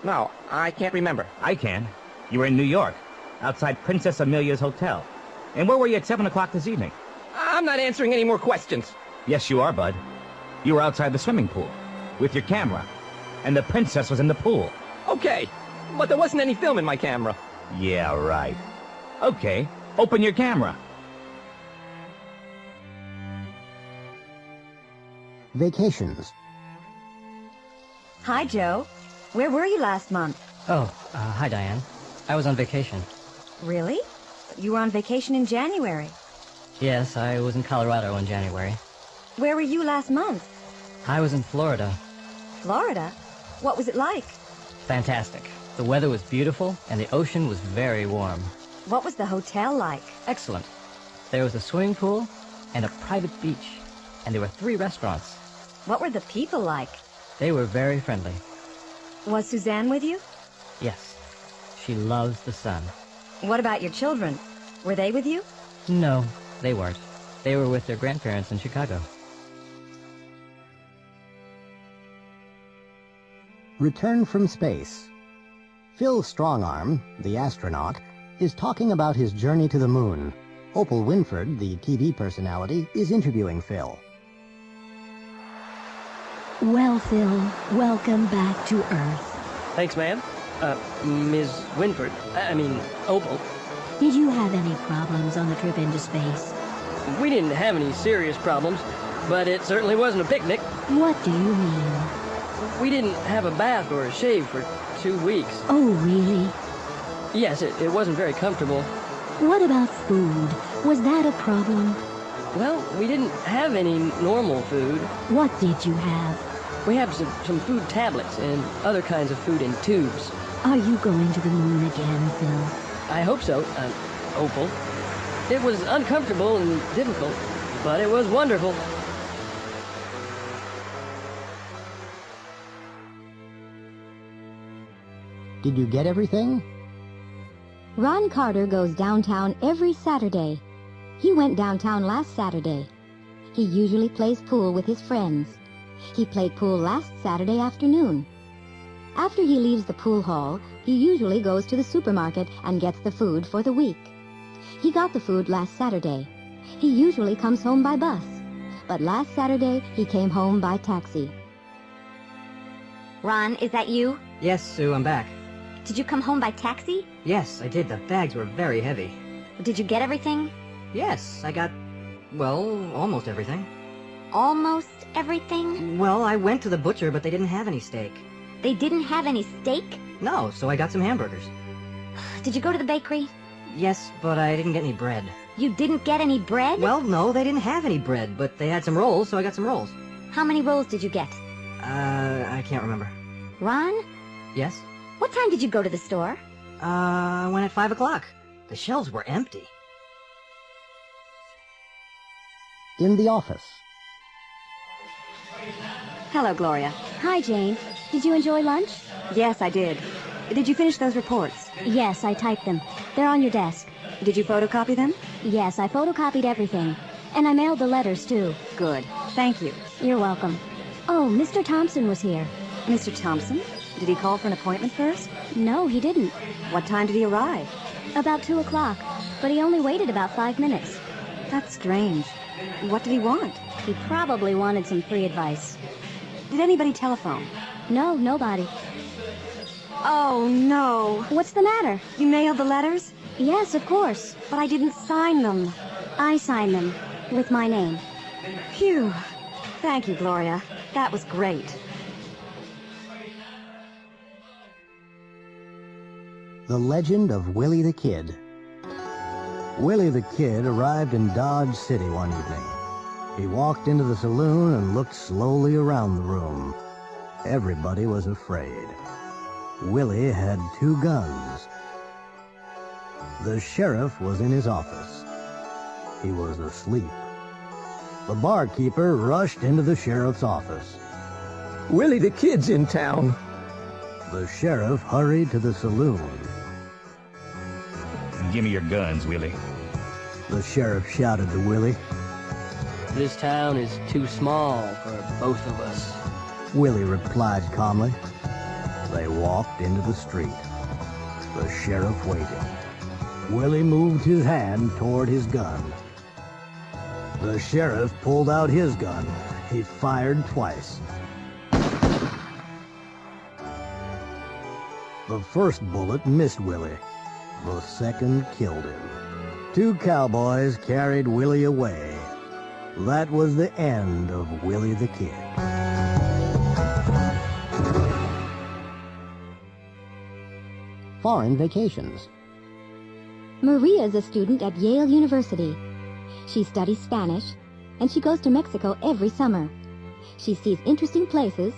No, I can't remember. I can. You were in New York, outside Princess Amelia's hotel. And where were you at 7 o'clock this evening? I'm not answering any more questions. Yes, you are, bud. You were outside the swimming pool, with your camera. And the princess was in the pool. Okay, but there wasn't any film in my camera. Yeah, right. Okay, open your camera. Vacations. Hi, Joe. Where were you last month? Oh, hi, Diane. I was on vacation. Really? You were on vacation in January. Yes, I was in Colorado in January. Where were you last month? I was in Florida. Florida? What was it like? Fantastic. The weather was beautiful, and the ocean was very warm. What was the hotel like? Excellent. There was a swimming pool and a private beach, and there were 3 restaurants. What were the people like? They were very friendly. Was Suzanne with you? Yes. She loves the sun. What about your children? Were they with you? No, they weren't. They were with their grandparents in Chicago. Return from space. Phil Strongarm, the astronaut, is talking about his journey to the moon. Opal Winford, the TV personality, is interviewing Phil. Well, Phil, welcome back to Earth. Thanks, ma'am. Ms. Winford. Opal. Did you have any problems on the trip into space? We didn't have any serious problems, but it certainly wasn't a picnic. What do you mean? We didn't have a bath or a shave for 2 weeks. Oh, really? Yes, it wasn't very comfortable. What about food? Was that a problem? Well, we didn't have any normal food. What did you have? We have some food tablets and other kinds of food in tubes. Are you going to the moon again, Phil? I hope so, Opal. It was uncomfortable and difficult, but it was wonderful. Did you get everything? Ron Carter goes downtown every Saturday. He went downtown last Saturday. He usually plays pool with his friends. He played pool last Saturday afternoon. After he leaves the pool hall, he usually goes to the supermarket and gets the food for the week. He got the food last Saturday. He usually comes home by bus, but last Saturday he came home by taxi. Ron, is that you? Yes, Sue, I'm back. Did you come home by taxi? Yes, I did. The bags were very heavy. Did you get everything? Yes, I got, well, almost everything. Almost everything? Well, I went to the butcher, but they didn't have any steak. They didn't have any steak? No, so I got some hamburgers. Did you go to the bakery? Yes, but I didn't get any bread. You didn't get any bread? Well, no, they didn't have any bread, but they had some rolls, so I got some rolls. How many rolls did you get? I can't remember. Ron? Yes? What time did you go to the store? I went at 5 o'clock. The shelves were empty. In the office. Hello, Gloria. Hi, Jane. Did you enjoy lunch? Yes, I did. Did you finish those reports? Yes, I typed them. They're on your desk. Did you photocopy them? Yes, I photocopied everything. And I mailed the letters, too. Good. Thank you. You're welcome. Oh, Mr. Thompson was here. Mr. Thompson? Did he call for an appointment first? No, he didn't. What time did he arrive? About 2 o'clock. But he only waited about 5 minutes. That's strange. What did he want? He probably wanted some free advice. Did anybody telephone? No, nobody. Oh, no. What's the matter? You mailed the letters? Yes, of course. But I didn't sign them. I signed them. With my name. Phew. Thank you, Gloria. That was great. The Legend of Willie the Kid. Willie the Kid arrived in Dodge City one evening. He walked into the saloon and looked slowly around the room. Everybody was afraid. Willie had 2 guns. The sheriff was in his office. He was asleep. The barkeeper rushed into the sheriff's office. Willie the Kid's in town. The sheriff hurried to the saloon. Give me your guns, Willie. The sheriff shouted to Willie. This town is too small for both of us. Willie replied calmly. They walked into the street. The sheriff waited. Willie moved his hand toward his gun. The sheriff pulled out his gun. He fired twice. The first bullet missed Willie. The second killed him. 2 cowboys carried Willie away. That was the end of Willie the Kid. Foreign vacations. Maria is a student at Yale University. She studies Spanish, and she goes to Mexico every summer. She sees interesting places,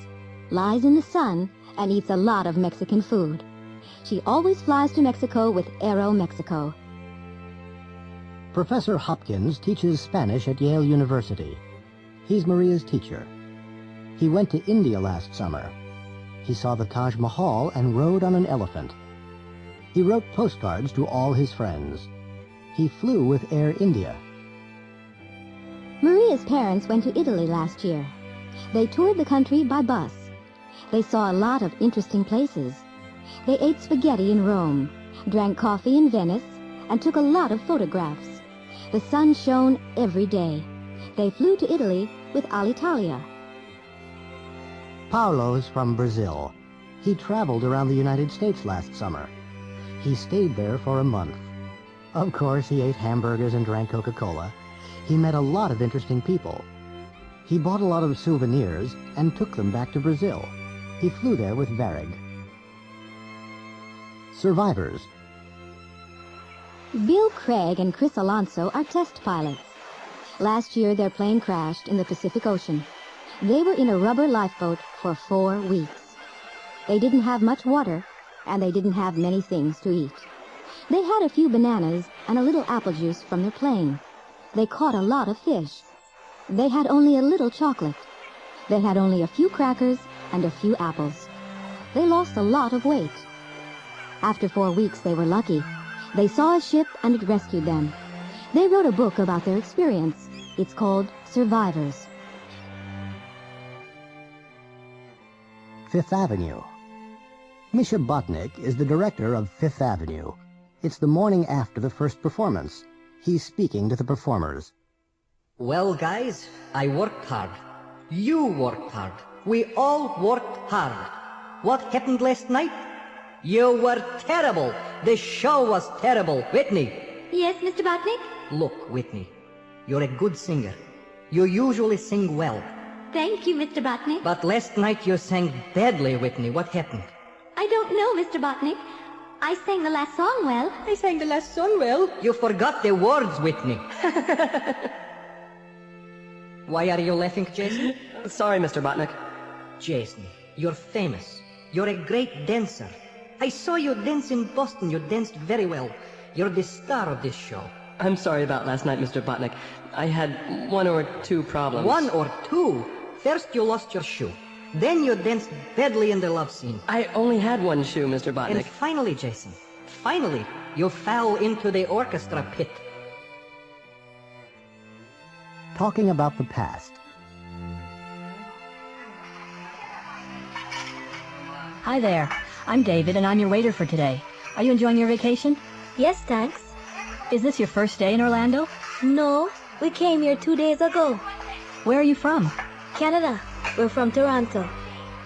lies in the sun, and eats a lot of Mexican food. She always flies to Mexico with Aeromexico. Professor Hopkins teaches Spanish at Yale University. He's Maria's teacher. He went to India last summer. He saw the Taj Mahal and rode on an elephant. He wrote postcards to all his friends. He flew with Air India. Maria's parents went to Italy last year. They toured the country by bus. They saw a lot of interesting places. They ate spaghetti in Rome, drank coffee in Venice, and took a lot of photographs. The sun shone every day. They flew to Italy with Alitalia. Paulo's from Brazil. He traveled around the United States last summer. He stayed there for a month. Of course, he ate hamburgers and drank Coca-Cola. He met a lot of interesting people. He bought a lot of souvenirs and took them back to Brazil. He flew there with Varig. Survivors. Bill Craig and Chris Alonso are test pilots. Last year, their plane crashed in the Pacific Ocean. They were in a rubber lifeboat for 4 weeks. They didn't have much water, and they didn't have many things to eat. They had a few bananas and a little apple juice from their playing. They caught a lot of fish. They had only a little chocolate. They had only a few crackers and a few apples. They lost a lot of weight. After 4 weeks, they were lucky. They saw a ship and it rescued them. They wrote a book about their experience. It's called Survivors. Fifth Avenue. Misha Botnick is the director of Fifth Avenue. It's the morning after the first performance. He's speaking to the performers. Well, guys, I worked hard. You worked hard. We all worked hard. What happened last night? You were terrible. The show was terrible. Whitney. Yes, Mr. Botnick? Look, Whitney, you're a good singer. You usually sing well. Thank you, Mr. Botnick. But last night you sang badly, Whitney. What happened? I don't know, Mr. Botnick. I sang the last song well. I sang the last song well. You forgot the words, Whitney. Why are you laughing, Jason? Sorry, Mr. Botnick. Jason, you're famous. You're a great dancer. I saw you dance in Boston. You danced very well. You're the star of this show. I'm sorry about last night, Mr. Botnick. I had 1 or 2 problems. 1 or 2? First you lost your shoe. Then you danced badly in the love scene. I only had 1 shoe, Mr. Botnick. And finally, Jason, finally, you fell into the orchestra pit. Talking about the past. Hi there. I'm David, and I'm your waiter for today. Are you enjoying your vacation? Yes, thanks. Is this your first day in Orlando? No, we came here 2 days ago. Where are you from? Canada. We're from Toronto.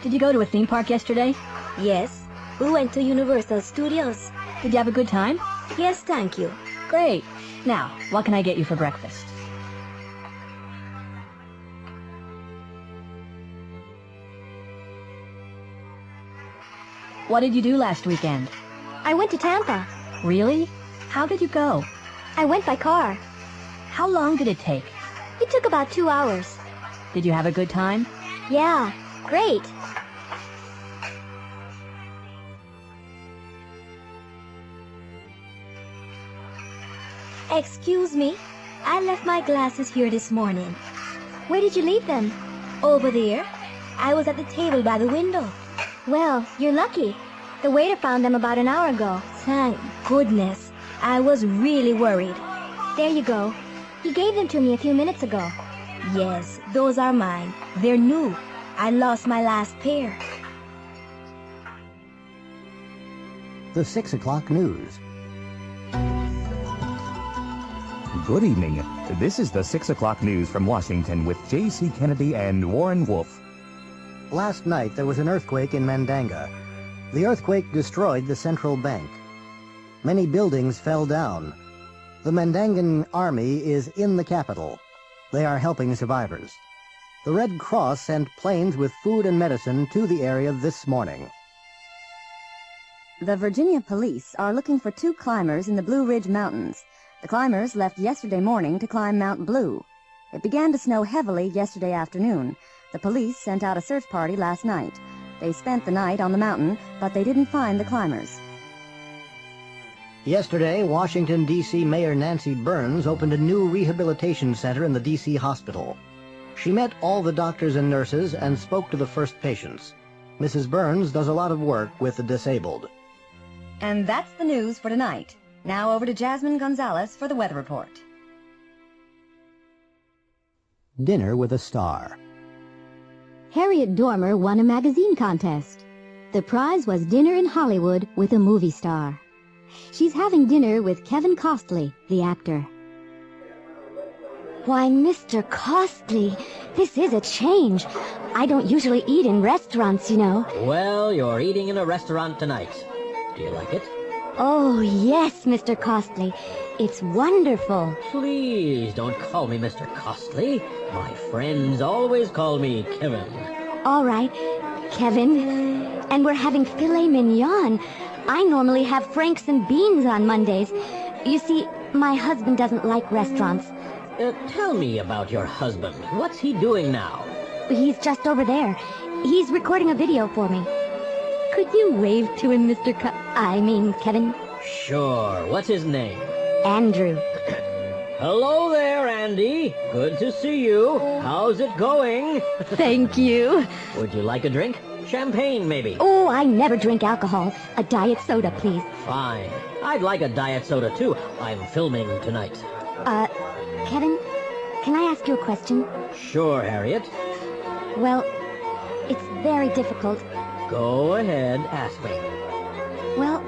Did you go to a theme park yesterday? Yes, we went to Universal Studios. Did you have a good time? Yes, thank you. Great. Now, what can I get you for breakfast? What did you do last weekend? I went to Tampa. Really? How did you go? I went by car. How long did it take? It took about 2 hours. Did you have a good time? Yeah, great. Excuse me, I left my glasses here this morning. Where did you leave them? Over there. I was at the table by the window. Well, you're lucky. The waiter found them about an hour ago. Thank goodness. I was really worried. There you go. He gave them to me a few minutes ago. Yes, those are mine. They're new. I lost my last pair. The 6 o'clock news. Good evening. This is the 6 o'clock news from Washington with J.C. Kennedy and Warren Wolf. Last night there was an earthquake in Mandanga. The earthquake destroyed the central bank. Many buildings fell down. The Mandangan army is in the capital. They are helping survivors. The Red Cross sent planes with food and medicine to the area this morning. The Virginia police are looking for 2 climbers in the Blue Ridge Mountains. The climbers left yesterday morning to climb Mount Blue. It began to snow heavily yesterday afternoon. The police sent out a search party last night. They spent the night on the mountain, but they didn't find the climbers. Yesterday, Washington, D.C. Mayor Nancy Burns opened a new rehabilitation center in the D.C. hospital. She met all the doctors and nurses and spoke to the first patients. Mrs. Burns does a lot of work with the disabled. And that's the news for tonight. Now over to Jasmine Gonzalez for the weather report. Dinner with a Star. Harriet Dormer won a magazine contest. The prize was dinner in Hollywood with a movie star. She's having dinner with Kevin Costly, the actor. Why, Mr. Costly, this is a change. I don't usually eat in restaurants, you know. Well, you're eating in a restaurant tonight. Do you like it? Oh, yes, Mr. Costly. It's wonderful. Please don't call me Mr. Costly. My friends always call me Kevin. All right, Kevin. And we're having filet mignon. I normally have franks and beans on Mondays. You see, my husband doesn't like restaurants. Tell me about your husband. What's he doing now? He's just over there. He's recording a video for me. Could you wave to him, Kevin? Sure. What's his name? Andrew. Hello there, Andy. Good to see you. How's it going? Thank you. Would you like a drink? Champagne, maybe? Oh, I never drink alcohol. A diet soda, please. Fine. I'd like a diet soda, too. I'm filming tonight. Kevin, can I ask you a question? Sure, Harriet. Well, it's very difficult. Go ahead, ask me. Well,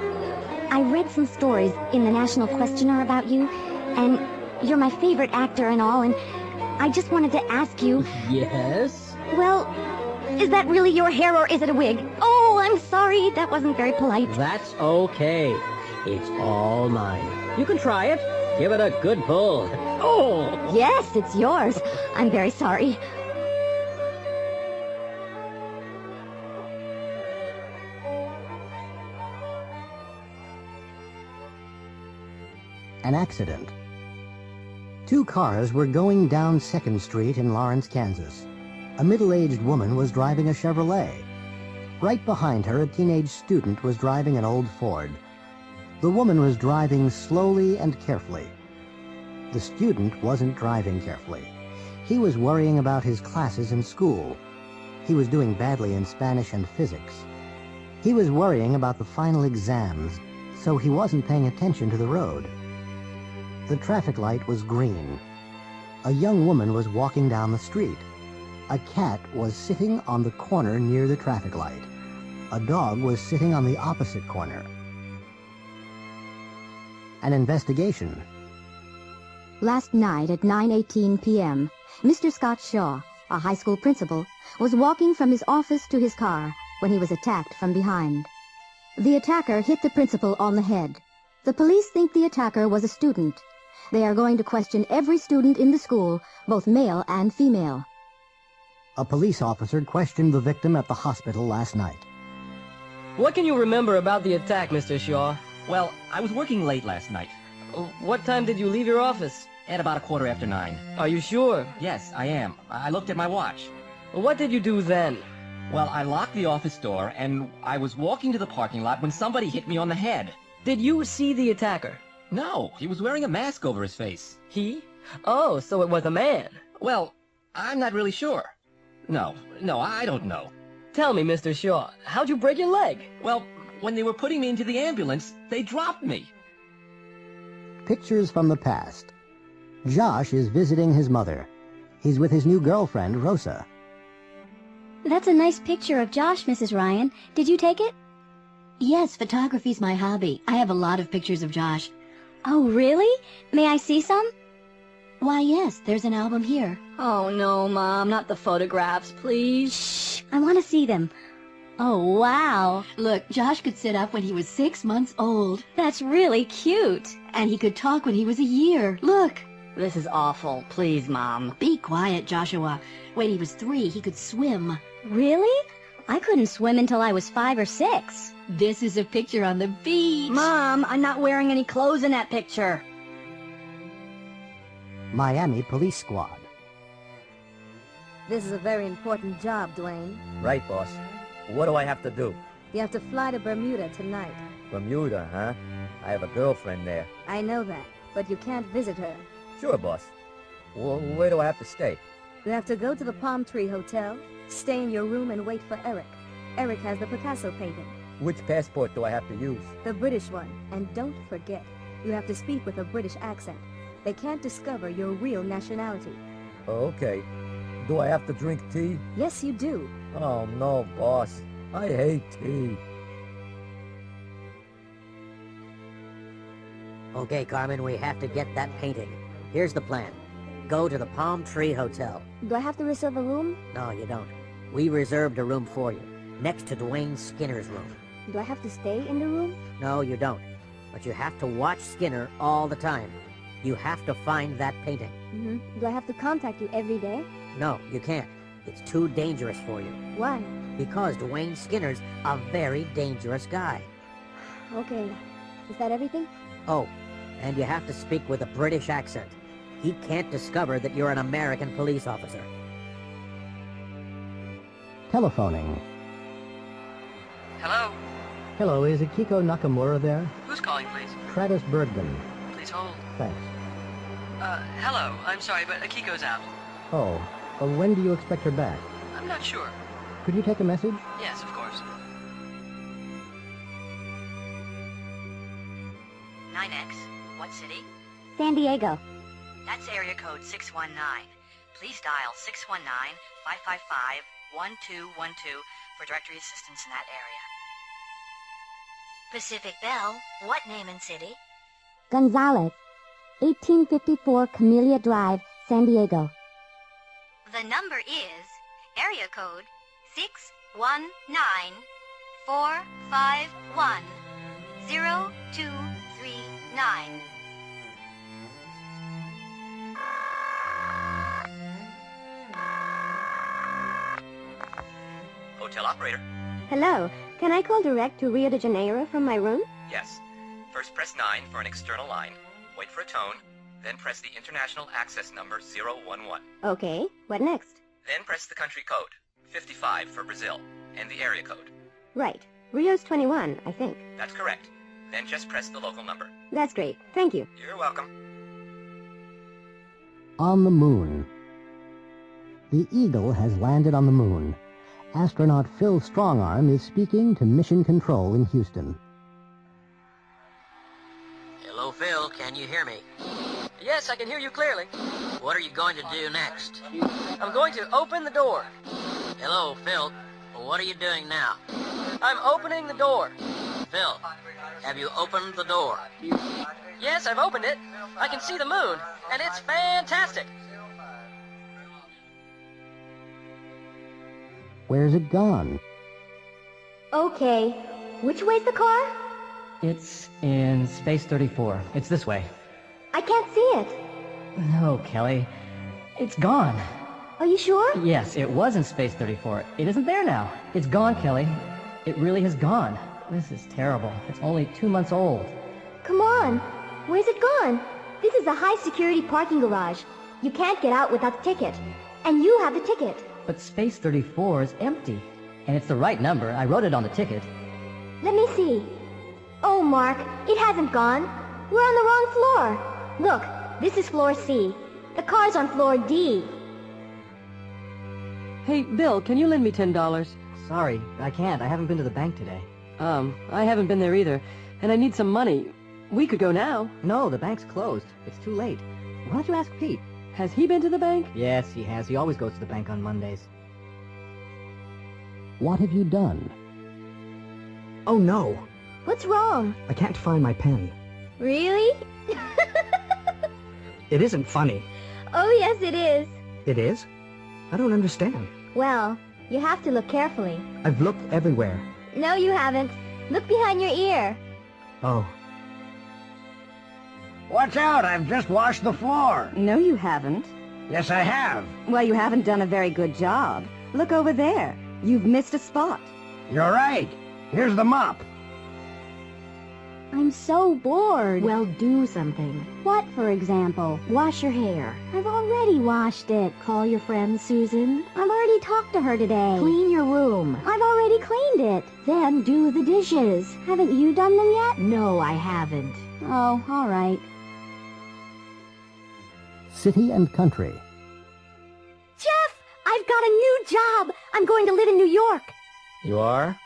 I read some stories in the National Questioner about you, and you're my favorite actor and all, and I just wanted to ask you... Yes? Well, is that really your hair or is it a wig? Oh, I'm sorry, that wasn't very polite. That's okay. It's all mine. You can try it. Give it a good pull. Oh! Yes, it's yours. I'm very sorry. An accident. Two cars were going down 2nd Street in Lawrence, Kansas. A middle-aged woman was driving a Chevrolet. Right behind her, a teenage student was driving an old Ford. The woman was driving slowly and carefully. The student wasn't driving carefully. He was worrying about his classes in school. He was doing badly in Spanish and physics. He was worrying about the final exams, so he wasn't paying attention to the road. The traffic light was green. A young woman was walking down the street. A cat was sitting on the corner near the traffic light. A dog was sitting on the opposite corner. An investigation. Last night at 9:18 p.m., Mr. Scott Shaw, a high school principal, was walking from his office to his car when he was attacked from behind. The attacker hit the principal on the head. The police think the attacker was a student. They are going to question every student in the school, both male and female. A police officer questioned the victim at the hospital last night. What can you remember about the attack, Mr. Shaw? Well, I was working late last night. What time did you leave your office? At about 9:15. Are you sure? Yes, I am. I looked at my watch. What did you do then? Well, I locked the office door, and I was walking to the parking lot when somebody hit me on the head. Did you see the attacker? No, he was wearing a mask over his face. He? Oh, so it was a man. Well, I'm not really sure. No, I don't know. Tell me, Mr. Shaw, how'd you break your leg? Well, when they were putting me into the ambulance, they dropped me. Pictures from the past. Josh is visiting his mother. He's with his new girlfriend, Rosa. That's a nice picture of Josh, Mrs. Ryan. Did you take it? Yes, photography's my hobby. I have a lot of pictures of Josh. Oh, really? May I see some? Why, yes, there's an album here. Oh, no, Mom, not the photographs, please. Shh, I want to see them. Oh, wow. Look, Josh could sit up when he was 6 months old. That's really cute. And he could talk when he was a year. Look. This is awful. Please, Mom. Be quiet, Joshua. When he was 3, he could swim. Really? I couldn't swim until I was 5 or 6. This is a picture on the beach. Mom, I'm not wearing any clothes in that picture. Miami Police Squad. This is a very important job, Dwayne. Right, boss. What do I have to do? You have to fly to Bermuda tonight. Bermuda, huh? I have a girlfriend there. I know that, but you can't visit her. Sure, boss. Where do I have to stay? You have to go to the Palm Tree Hotel, stay in your room and wait for Eric. Eric has the Picasso painting. Which passport do I have to use? The British one. And don't forget, you have to speak with a British accent. They can't discover your real nationality. Okay. Do I have to drink tea? Yes, you do. Oh, no, boss. I hate tea. Okay, Carmen, we have to get that painting. Here's the plan. Go to the Palm Tree Hotel. Do I have to reserve a room? No, you don't. We reserved a room for you, next to Dwayne Skinner's room. Do I have to stay in the room? No, you don't. But you have to watch Skinner all the time. You have to find that painting. Mm-hmm. Do I have to contact you every day? No, you can't. It's too dangerous for you. Why? Because Dwayne Skinner's a very dangerous guy. Okay. Is that everything? Oh, and you have to speak with a British accent. He can't discover that you're an American police officer. Telephoning. Hello? Hello, is Akiko Nakamura there? Who's calling, please? Travis Bergman. Please hold. Thanks. Hello. I'm sorry, but Akiko's out. Oh, when do you expect her back? I'm not sure. Could you take a message? Yes, of course. 9X. What city? San Diego. That's area code 619. Please dial 619-555-1212 for directory assistance in that area. Pacific Bell, what name and city? Gonzalez. 1854 Camellia Drive, San Diego. The number is area code 619-451-0239. Hotel operator. Hello. Can I call direct to Rio de Janeiro from my room? Yes. First press 9 for an external line. Wait for a tone. Then press the international access number 011. Okay. What next? Then press the country code, 55 for Brazil, and the area code. Right. Rio's 21, I think. That's correct. Then just press the local number. That's great. Thank you. You're welcome. On the moon. The Eagle has landed on the moon. Astronaut Phil Strongarm is speaking to Mission Control in Houston. Hello, Phil. Can you hear me? Yes, I can hear you clearly. What are you going to do next? I'm going to open the door. Hello, Phil. What are you doing now? I'm opening the door. Phil, have you opened the door? Yes, I've opened it. I can see the moon, and it's fantastic. Where's it gone? Okay. Which way's the car? It's in Space 34. It's this way. I can't see it. No, Kelly. It's gone. Are you sure? Yes, it was in Space 34. It isn't there now. It's gone, Kelly. It really has gone. This is terrible. It's only 2 months old. Come on. Where's it gone? This is a high-security parking garage. You can't get out without the ticket. And you have the ticket. But Space 34 is empty. And it's the right number. I wrote it on the ticket. Let me see. Oh, Mark, it hasn't gone. We're on the wrong floor. Look, this is floor C. The car's on floor D. Hey, Bill, can you lend me $10? Sorry, I can't. I haven't been to the bank today. I haven't been there either, and I need some money. We could go now. No, the bank's closed. It's too late. Why don't you ask Pete? Has he been to the bank? Yes, he has. He always goes to the bank on Mondays. What have you done? Oh, no. What's wrong? I can't find my pen. Really? It isn't funny. Oh, yes, it is. It is? I don't understand. Well, you have to look carefully. I've looked everywhere. No, you haven't. Look behind your ear. Oh. Watch out, I've just washed the floor. No, you haven't. Yes, I have. Well, you haven't done a very good job. Look over there. You've missed a spot. You're right. Here's the mop. I'm so bored. Well, do something. What, for example? Wash your hair. I've already washed it. Call your friend Susan. I've already talked to her today. Clean your room. I've already cleaned it. Then do the dishes. Haven't you done them yet? No, I haven't. Oh, all right. City and country. Jeff, I've got a new job. I'm going to live in New York. You are?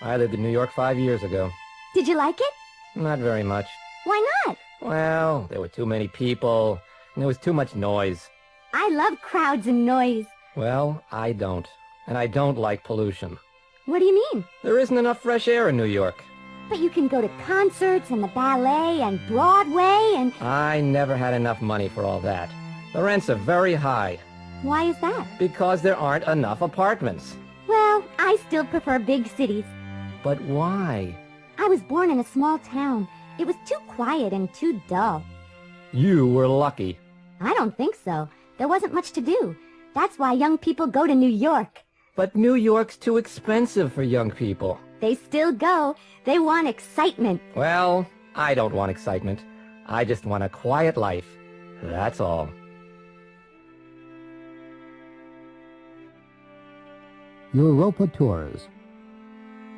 I lived in New York 5 years ago. Did you like it? Not very much. Why not? Well, there were too many people, and there was too much noise. I love crowds and noise. Well, I don't. And I don't like pollution. What do you mean? There isn't enough fresh air in New York. But you can go to concerts and the ballet and Broadway and... I never had enough money for all that. The rents are very high. Why is that? Because there aren't enough apartments. Well, I still prefer big cities. But why? I was born in a small town. It was too quiet and too dull. You were lucky. I don't think so. There wasn't much to do. That's why young people go to New York. But New York's too expensive for young people. They still go. They want excitement. Well, I don't want excitement. I just want a quiet life. That's all. Europa Tours.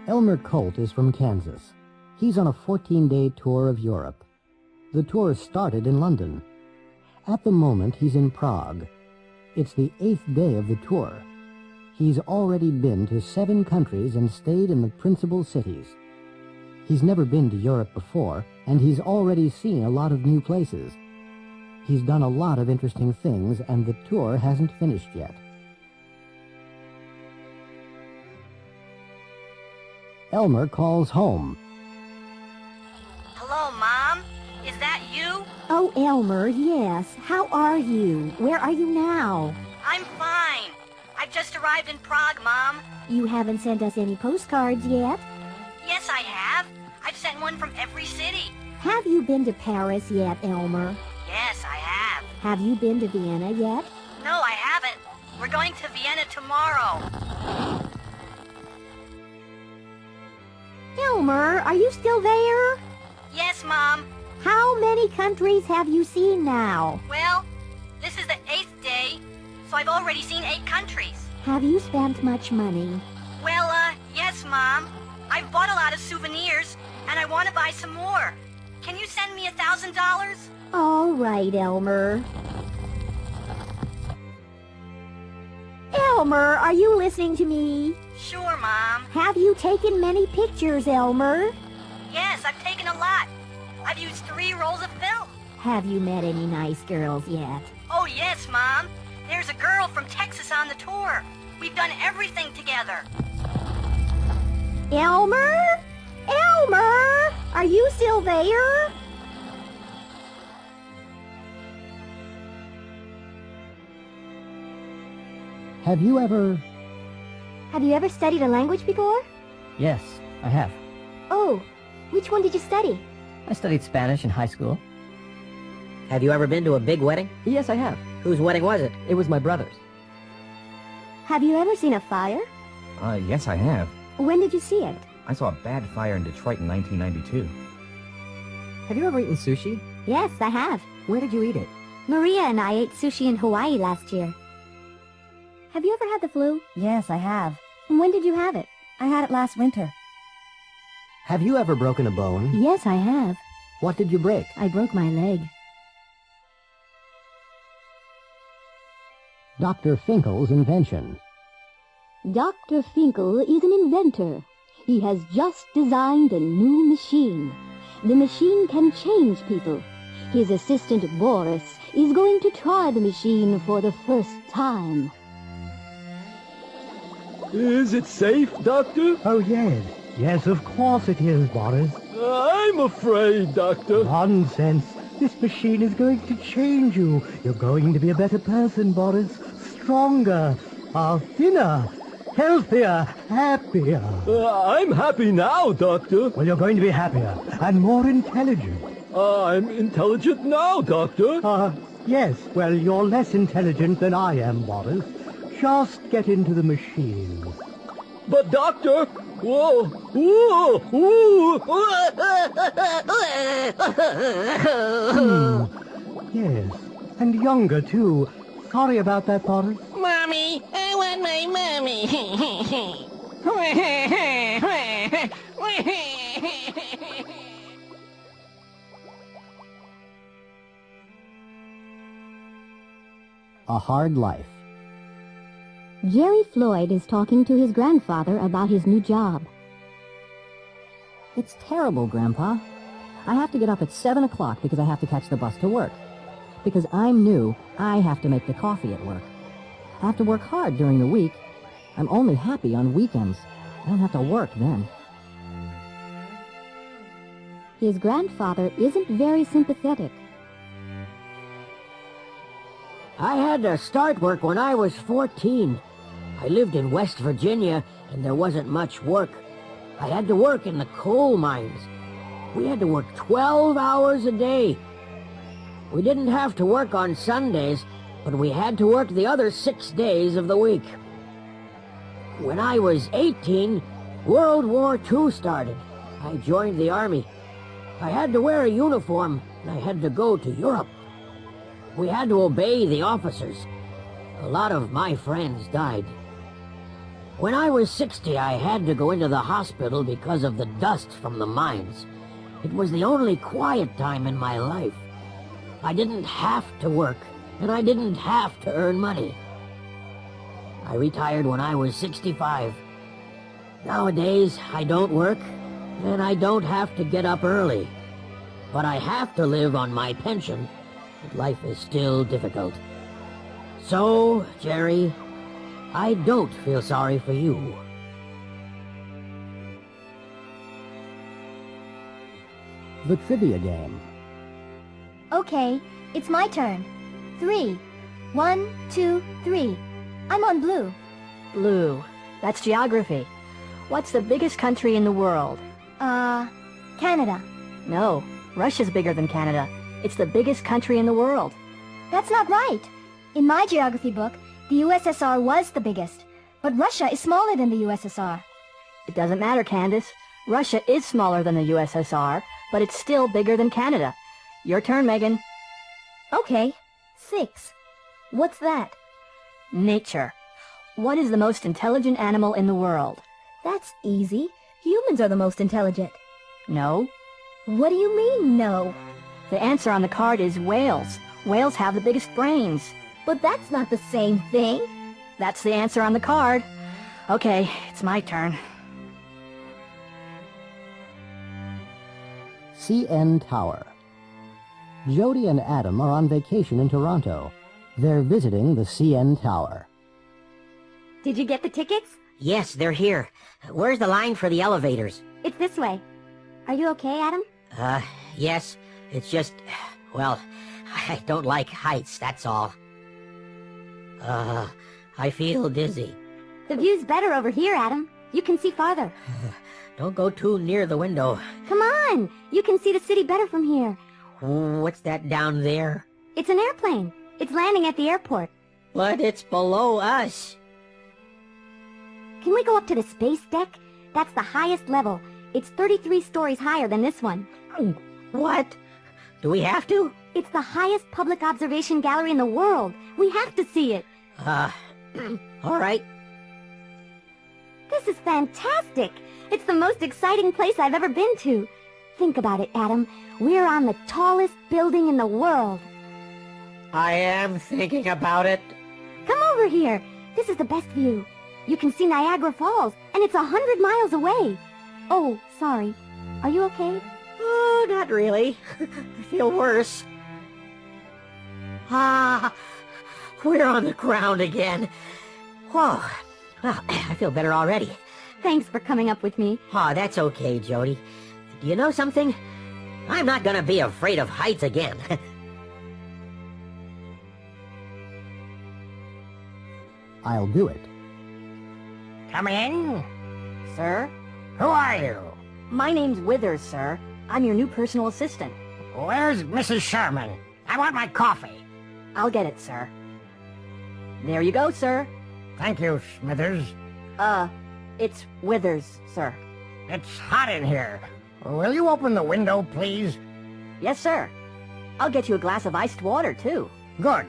Elmer Colt is from Kansas. He's on a 14-day tour of Europe. The tour started in London. At the moment, he's in Prague. It's the 8th day of the tour. He's already been to 7 countries and stayed in the principal cities. He's never been to Europe before, and he's already seen a lot of new places. He's done a lot of interesting things, and the tour hasn't finished yet. Elmer calls home. Hello, Mom? Is that you? Oh, Elmer, yes. How are you? Where are you now? I'm fine. I've just arrived in Prague, Mom. You haven't sent us any postcards yet. Yes, I have. I've sent one from every city. Have you been to Paris yet, Elmer? Yes, I have. Have you been to Vienna yet? No, I haven't. We're going to Vienna tomorrow. Elmer, are you still there? Yes, Mom. How many countries have you seen now? Well, this is the 8th day, so I've already seen 8 countries. Have you spent much money? Well, yes, Mom. I've bought a lot of souvenirs, and I want to buy some more. Can you send me $1,000? All right, Elmer. Elmer, are you listening to me? Sure, Mom. Have you taken many pictures, Elmer? Yes, I've taken a lot. I've used 3 rolls of film. Have you met any nice girls yet? Oh, yes, Mom. There's a girl from Texas on the tour. We've done everything together. Elmer? Elmer! Are you still there? Have you ever studied a language before? Yes, I have. Oh, which one did you study? I studied Spanish in high school. Have you ever been to a big wedding? Yes, I have. Whose wedding was it? It was my brother's. Have you ever seen a fire? Yes, I have. When did you see it? I saw a bad fire in Detroit in 1992. Have you ever eaten sushi? Yes, I have. Where did you eat it? Maria and I ate sushi in Hawaii last year. Have you ever had the flu? Yes, I have. When did you have it? I had it last winter. Have you ever broken a bone? Yes, I have. What did you break? I broke my leg. Dr. Finkel's invention. Dr. Finkel is an inventor. He has just designed a new machine. The machine can change people. His assistant, Boris, is going to try the machine for the first time. Is it safe, Doctor? Oh, yes. Yes, of course it is, Boris. I'm afraid, Doctor. Nonsense. This machine is going to change you. You're going to be a better person, Boris. Stronger, thinner, healthier, happier. I'm happy now, Doctor. Well, you're going to be happier and more intelligent. I'm intelligent now, Doctor. Yes. Well, you're less intelligent than I am, Boris. Just get into the machine. But, Doctor... Whoa! Whoa! Whoa! Yes, and younger, too. Sorry about that, Boris. Mommy! I want my mommy! A Hard Life. Jerry Floyd is talking to his grandfather about his new job. It's terrible, Grandpa. I have to get up at 7 o'clock because I have to catch the bus to work. Because I'm new, I have to make the coffee at work. I have to work hard during the week. I'm only happy on weekends. I don't have to work then. His grandfather isn't very sympathetic. I had to start work when I was 14. I lived in West Virginia, and there wasn't much work. I had to work in the coal mines. We had to work 12 hours a day. We didn't have to work on Sundays, but we had to work the other 6 days of the week. When I was 18, World War II started. I joined the Army. I had to wear a uniform, and I had to go to Europe. We had to obey the officers. A lot of my friends died. When I was 60, I had to go into the hospital because of the dust from the mines. It was the only quiet time in my life. I didn't have to work, and I didn't have to earn money. I retired when I was 65. Nowadays, I don't work, and I don't have to get up early. But I have to live on my pension, and life is still difficult. So, Jerry, I don't feel sorry for you. The trivia game. Okay, it's my turn. 3. 1, 2, 3. I'm on blue. Blue. That's geography. What's the biggest country in the world? Canada. No, Russia's bigger than Canada. It's the biggest country in the world. That's not right. In my geography book, the USSR was the biggest, but Russia is smaller than the USSR. It doesn't matter, Candace. Russia is smaller than the USSR, but it's still bigger than Canada. Your turn, Megan. Okay, 6. What's that? Nature. What is the most intelligent animal in the world? That's easy. Humans are the most intelligent. No. What do you mean, no? The answer on the card is whales. Whales have the biggest brains. But that's not the same thing. That's the answer on the card. Okay, it's my turn. CN Tower. Jody and Adam are on vacation in Toronto. They're visiting the CN Tower. Did you get the tickets? Yes, they're here. Where's the line for the elevators? It's this way. Are you okay, Adam? Yes. It's just, well, I don't like heights, that's all. I feel dizzy. The view's better over here, Adam. You can see farther. Don't go too near the window. Come on! You can see the city better from here. What's that down there? It's an airplane. It's landing at the airport. But it's below us. Can we go up to the space deck? That's the highest level. It's 33 stories higher than this one. What? Do we have to? It's the highest public observation gallery in the world. We have to see it. All right. This is fantastic. It's the most exciting place I've ever been to. Think about it, Adam. We're on the tallest building in the world. I am thinking about it. Come over here. This is the best view. You can see Niagara Falls, and it's 100 miles away. Oh, sorry. Are you okay? Oh, not really. I feel worse. We're on the ground again. Whoa. Well, I feel better already. Thanks for coming up with me. Oh, that's okay, Jody. Do you know something? I'm not gonna be afraid of heights again. I'll do it. Come in. Sir? Who are you? My name's Withers, sir. I'm your new personal assistant. Where's Mrs. Sherman? I want my coffee. I'll get it, sir. There you go, sir. Thank you, Smithers. It's Withers, sir. It's hot in here. Will you open the window, please? Yes, sir. I'll get you a glass of iced water, too. Good.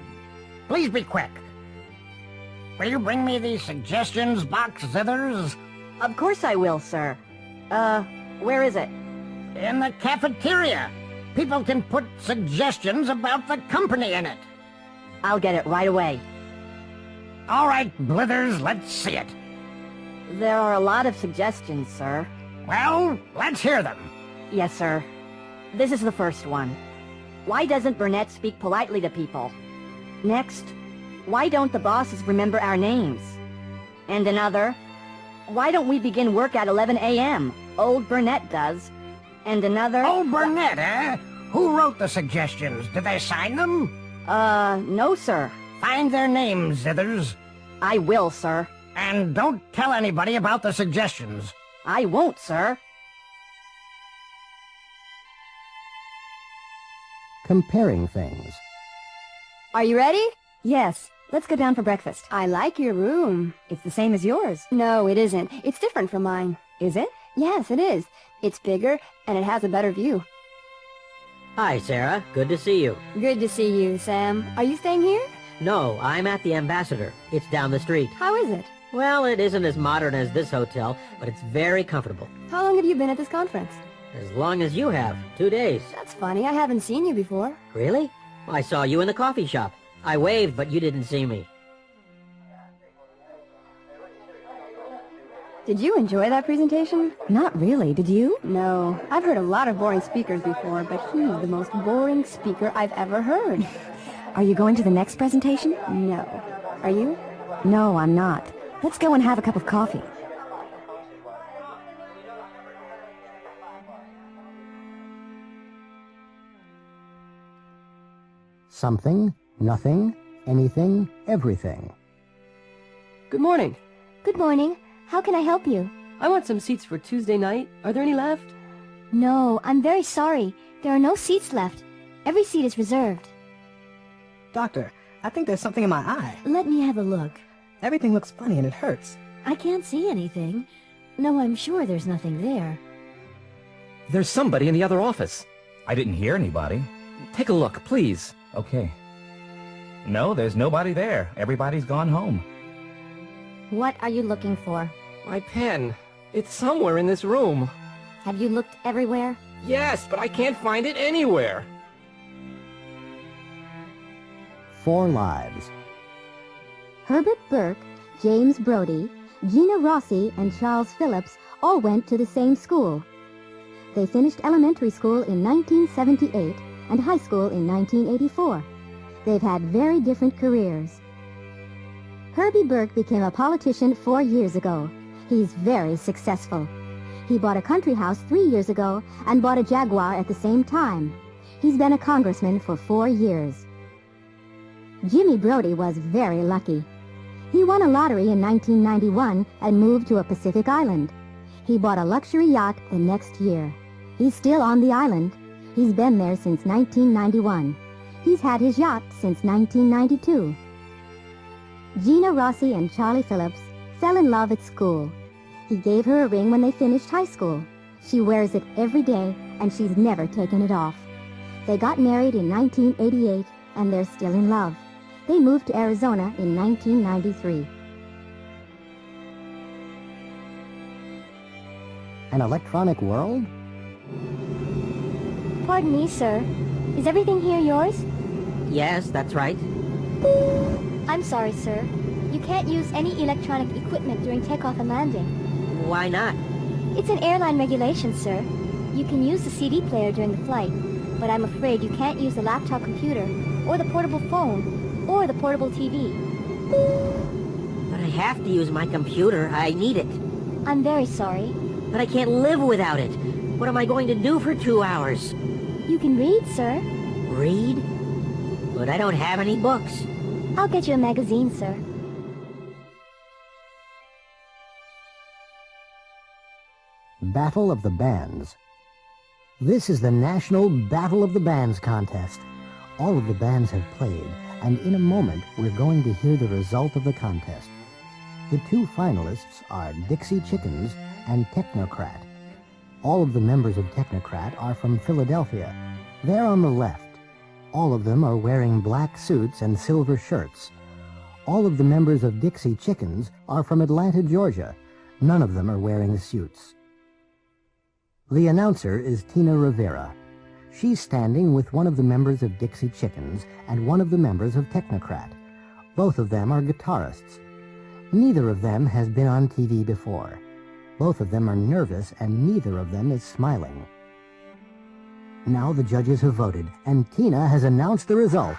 Please be quick. Will you bring me the suggestions box, Zithers? Of course I will, sir. Where is it? In the cafeteria. People can put suggestions about the company in it. I'll get it right away. All right, Blithers, let's see it. There are a lot of suggestions, sir. Well, let's hear them. Yes, sir. This is the first one. Why doesn't Burnett speak politely to people? Next, why don't the bosses remember our names? And another, why don't we begin work at 11 a.m.? Old Burnett does. And another... Old Burnett, eh? Who wrote the suggestions? Did they sign them? No, sir. Find their names, Zithers. I will, sir. And don't tell anybody about the suggestions. I won't, sir. Comparing things. Are you ready? Yes. Let's go down for breakfast. I like your room. It's the same as yours. No, it isn't. It's different from mine. Is it? Yes, it is. It's bigger, and it has a better view. Hi, Sarah. Good to see you. Good to see you, Sam. Are you staying here? No, I'm at the Ambassador. It's down the street. How is it? Well, it isn't as modern as this hotel, but it's very comfortable. How long have you been at this conference? As long as you have. 2 days. That's funny. I haven't seen you before. Really? Well, I saw you in the coffee shop. I waved, but you didn't see me. Did you enjoy that presentation? Not really, did you? No. I've heard a lot of boring speakers before, but he's the most boring speaker I've ever heard. Are you going to the next presentation? No. Are you? No, I'm not. Let's go and have a cup of coffee. Something, nothing, anything, everything. Good morning. Good morning. How can I help you? I want some seats for Tuesday night. Are there any left? No, I'm very sorry. There are no seats left. Every seat is reserved. Doctor, I think there's something in my eye. Let me have a look. Everything looks funny and it hurts. I can't see anything. No, I'm sure there's nothing there. There's somebody in the other office. I didn't hear anybody. Take a look, please. Okay. No, there's nobody there. Everybody's gone home. What are you looking for? My pen. It's somewhere in this room. Have you looked everywhere? Yes, but I can't find it anywhere. 4 lives. Herbert Burke, James Brody, Gina Rossi, and Charles Phillips all went to the same school. They finished elementary school in 1978 and high school in 1984. They've had very different careers. Herbie Burke became a politician 4 years ago. He's very successful. He bought a country house 3 years ago and bought a Jaguar at the same time. He's been a congressman for 4 years. Jimmy Brody was very lucky. He won a lottery in 1991 and moved to a Pacific island. He bought a luxury yacht the next year. He's still on the island. He's been there since 1991. He's had his yacht since 1992. Gina Rossi and Charlie Phillips fell in love at school. He gave her a ring when they finished high school. She wears it every day, and she's never taken it off. They got married in 1988, and they're still in love. They moved to Arizona in 1993. An electronic world? Pardon me, sir. Is everything here yours? Yes, that's right. I'm sorry, sir. You can't use any electronic equipment during takeoff and landing. Why not? It's an airline regulation, sir. You can use the CD player during the flight, but I'm afraid you can't use the laptop computer, or the portable phone, or the portable TV. But I have to use my computer. I need it. I'm very sorry. But I can't live without it. What am I going to do for 2 hours? You can read, sir. Read? But I don't have any books. I'll get you a magazine, sir. Battle of the Bands. This is the National Battle of the Bands contest. All of the bands have played, and in a moment we're going to hear the result of the contest. The 2 finalists are Dixie Chickens and Technocrat. All of the members of Technocrat are from Philadelphia. They're on the left. All of them are wearing black suits and silver shirts. All of the members of Dixie Chickens are from Atlanta, Georgia. None of them are wearing suits. The announcer is Tina Rivera. She's standing with one of the members of Dixie Chickens and one of the members of Technocrat. Both of them are guitarists. Neither of them has been on TV before. Both of them are nervous and neither of them is smiling. Now the judges have voted, and Tina has announced the result.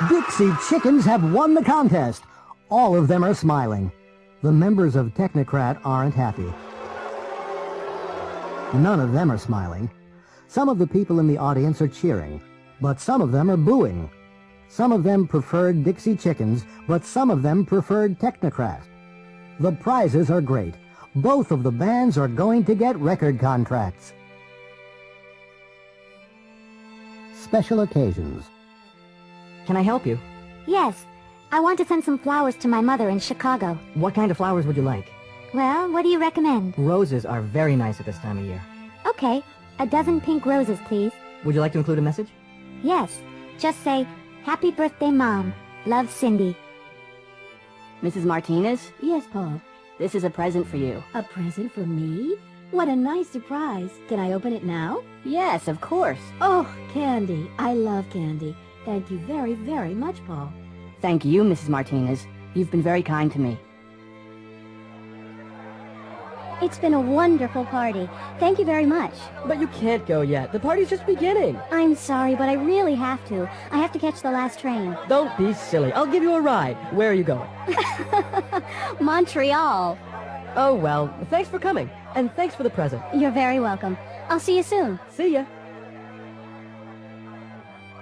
Dixie Chickens have won the contest. All of them are smiling. The members of Technocrat aren't happy. None of them are smiling. Some of the people in the audience are cheering, but some of them are booing. Some of them preferred Dixie Chickens, but some of them preferred Technocrat. The prizes are great. Both of the bands are going to get record contracts. Special occasions. Can I help you? Yes. I want to send some flowers to my mother in Chicago. What kind of flowers would you like? Well, what do you recommend? Roses are very nice at this time of year. Okay. A dozen pink roses, please. Would you like to include a message? Yes. Just say, Happy birthday, Mom. Love, Cindy. Mrs. Martinez, Yes, Paul. this is a present for you. A present for me? What a nice surprise. Can I open it now? Yes, of course. Oh, candy. I love candy. Thank you very, very much, Paul. Thank you, Mrs. Martinez. You've been very kind to me. It's been a wonderful party. Thank you very much. But you can't go yet. The party's just beginning. I'm sorry, but I really have to. I have to catch the last train. Don't be silly. I'll give you a ride. Where are you going? Montreal. Oh, well, thanks for coming. And thanks for the present. You're very welcome. I'll see you soon. See ya.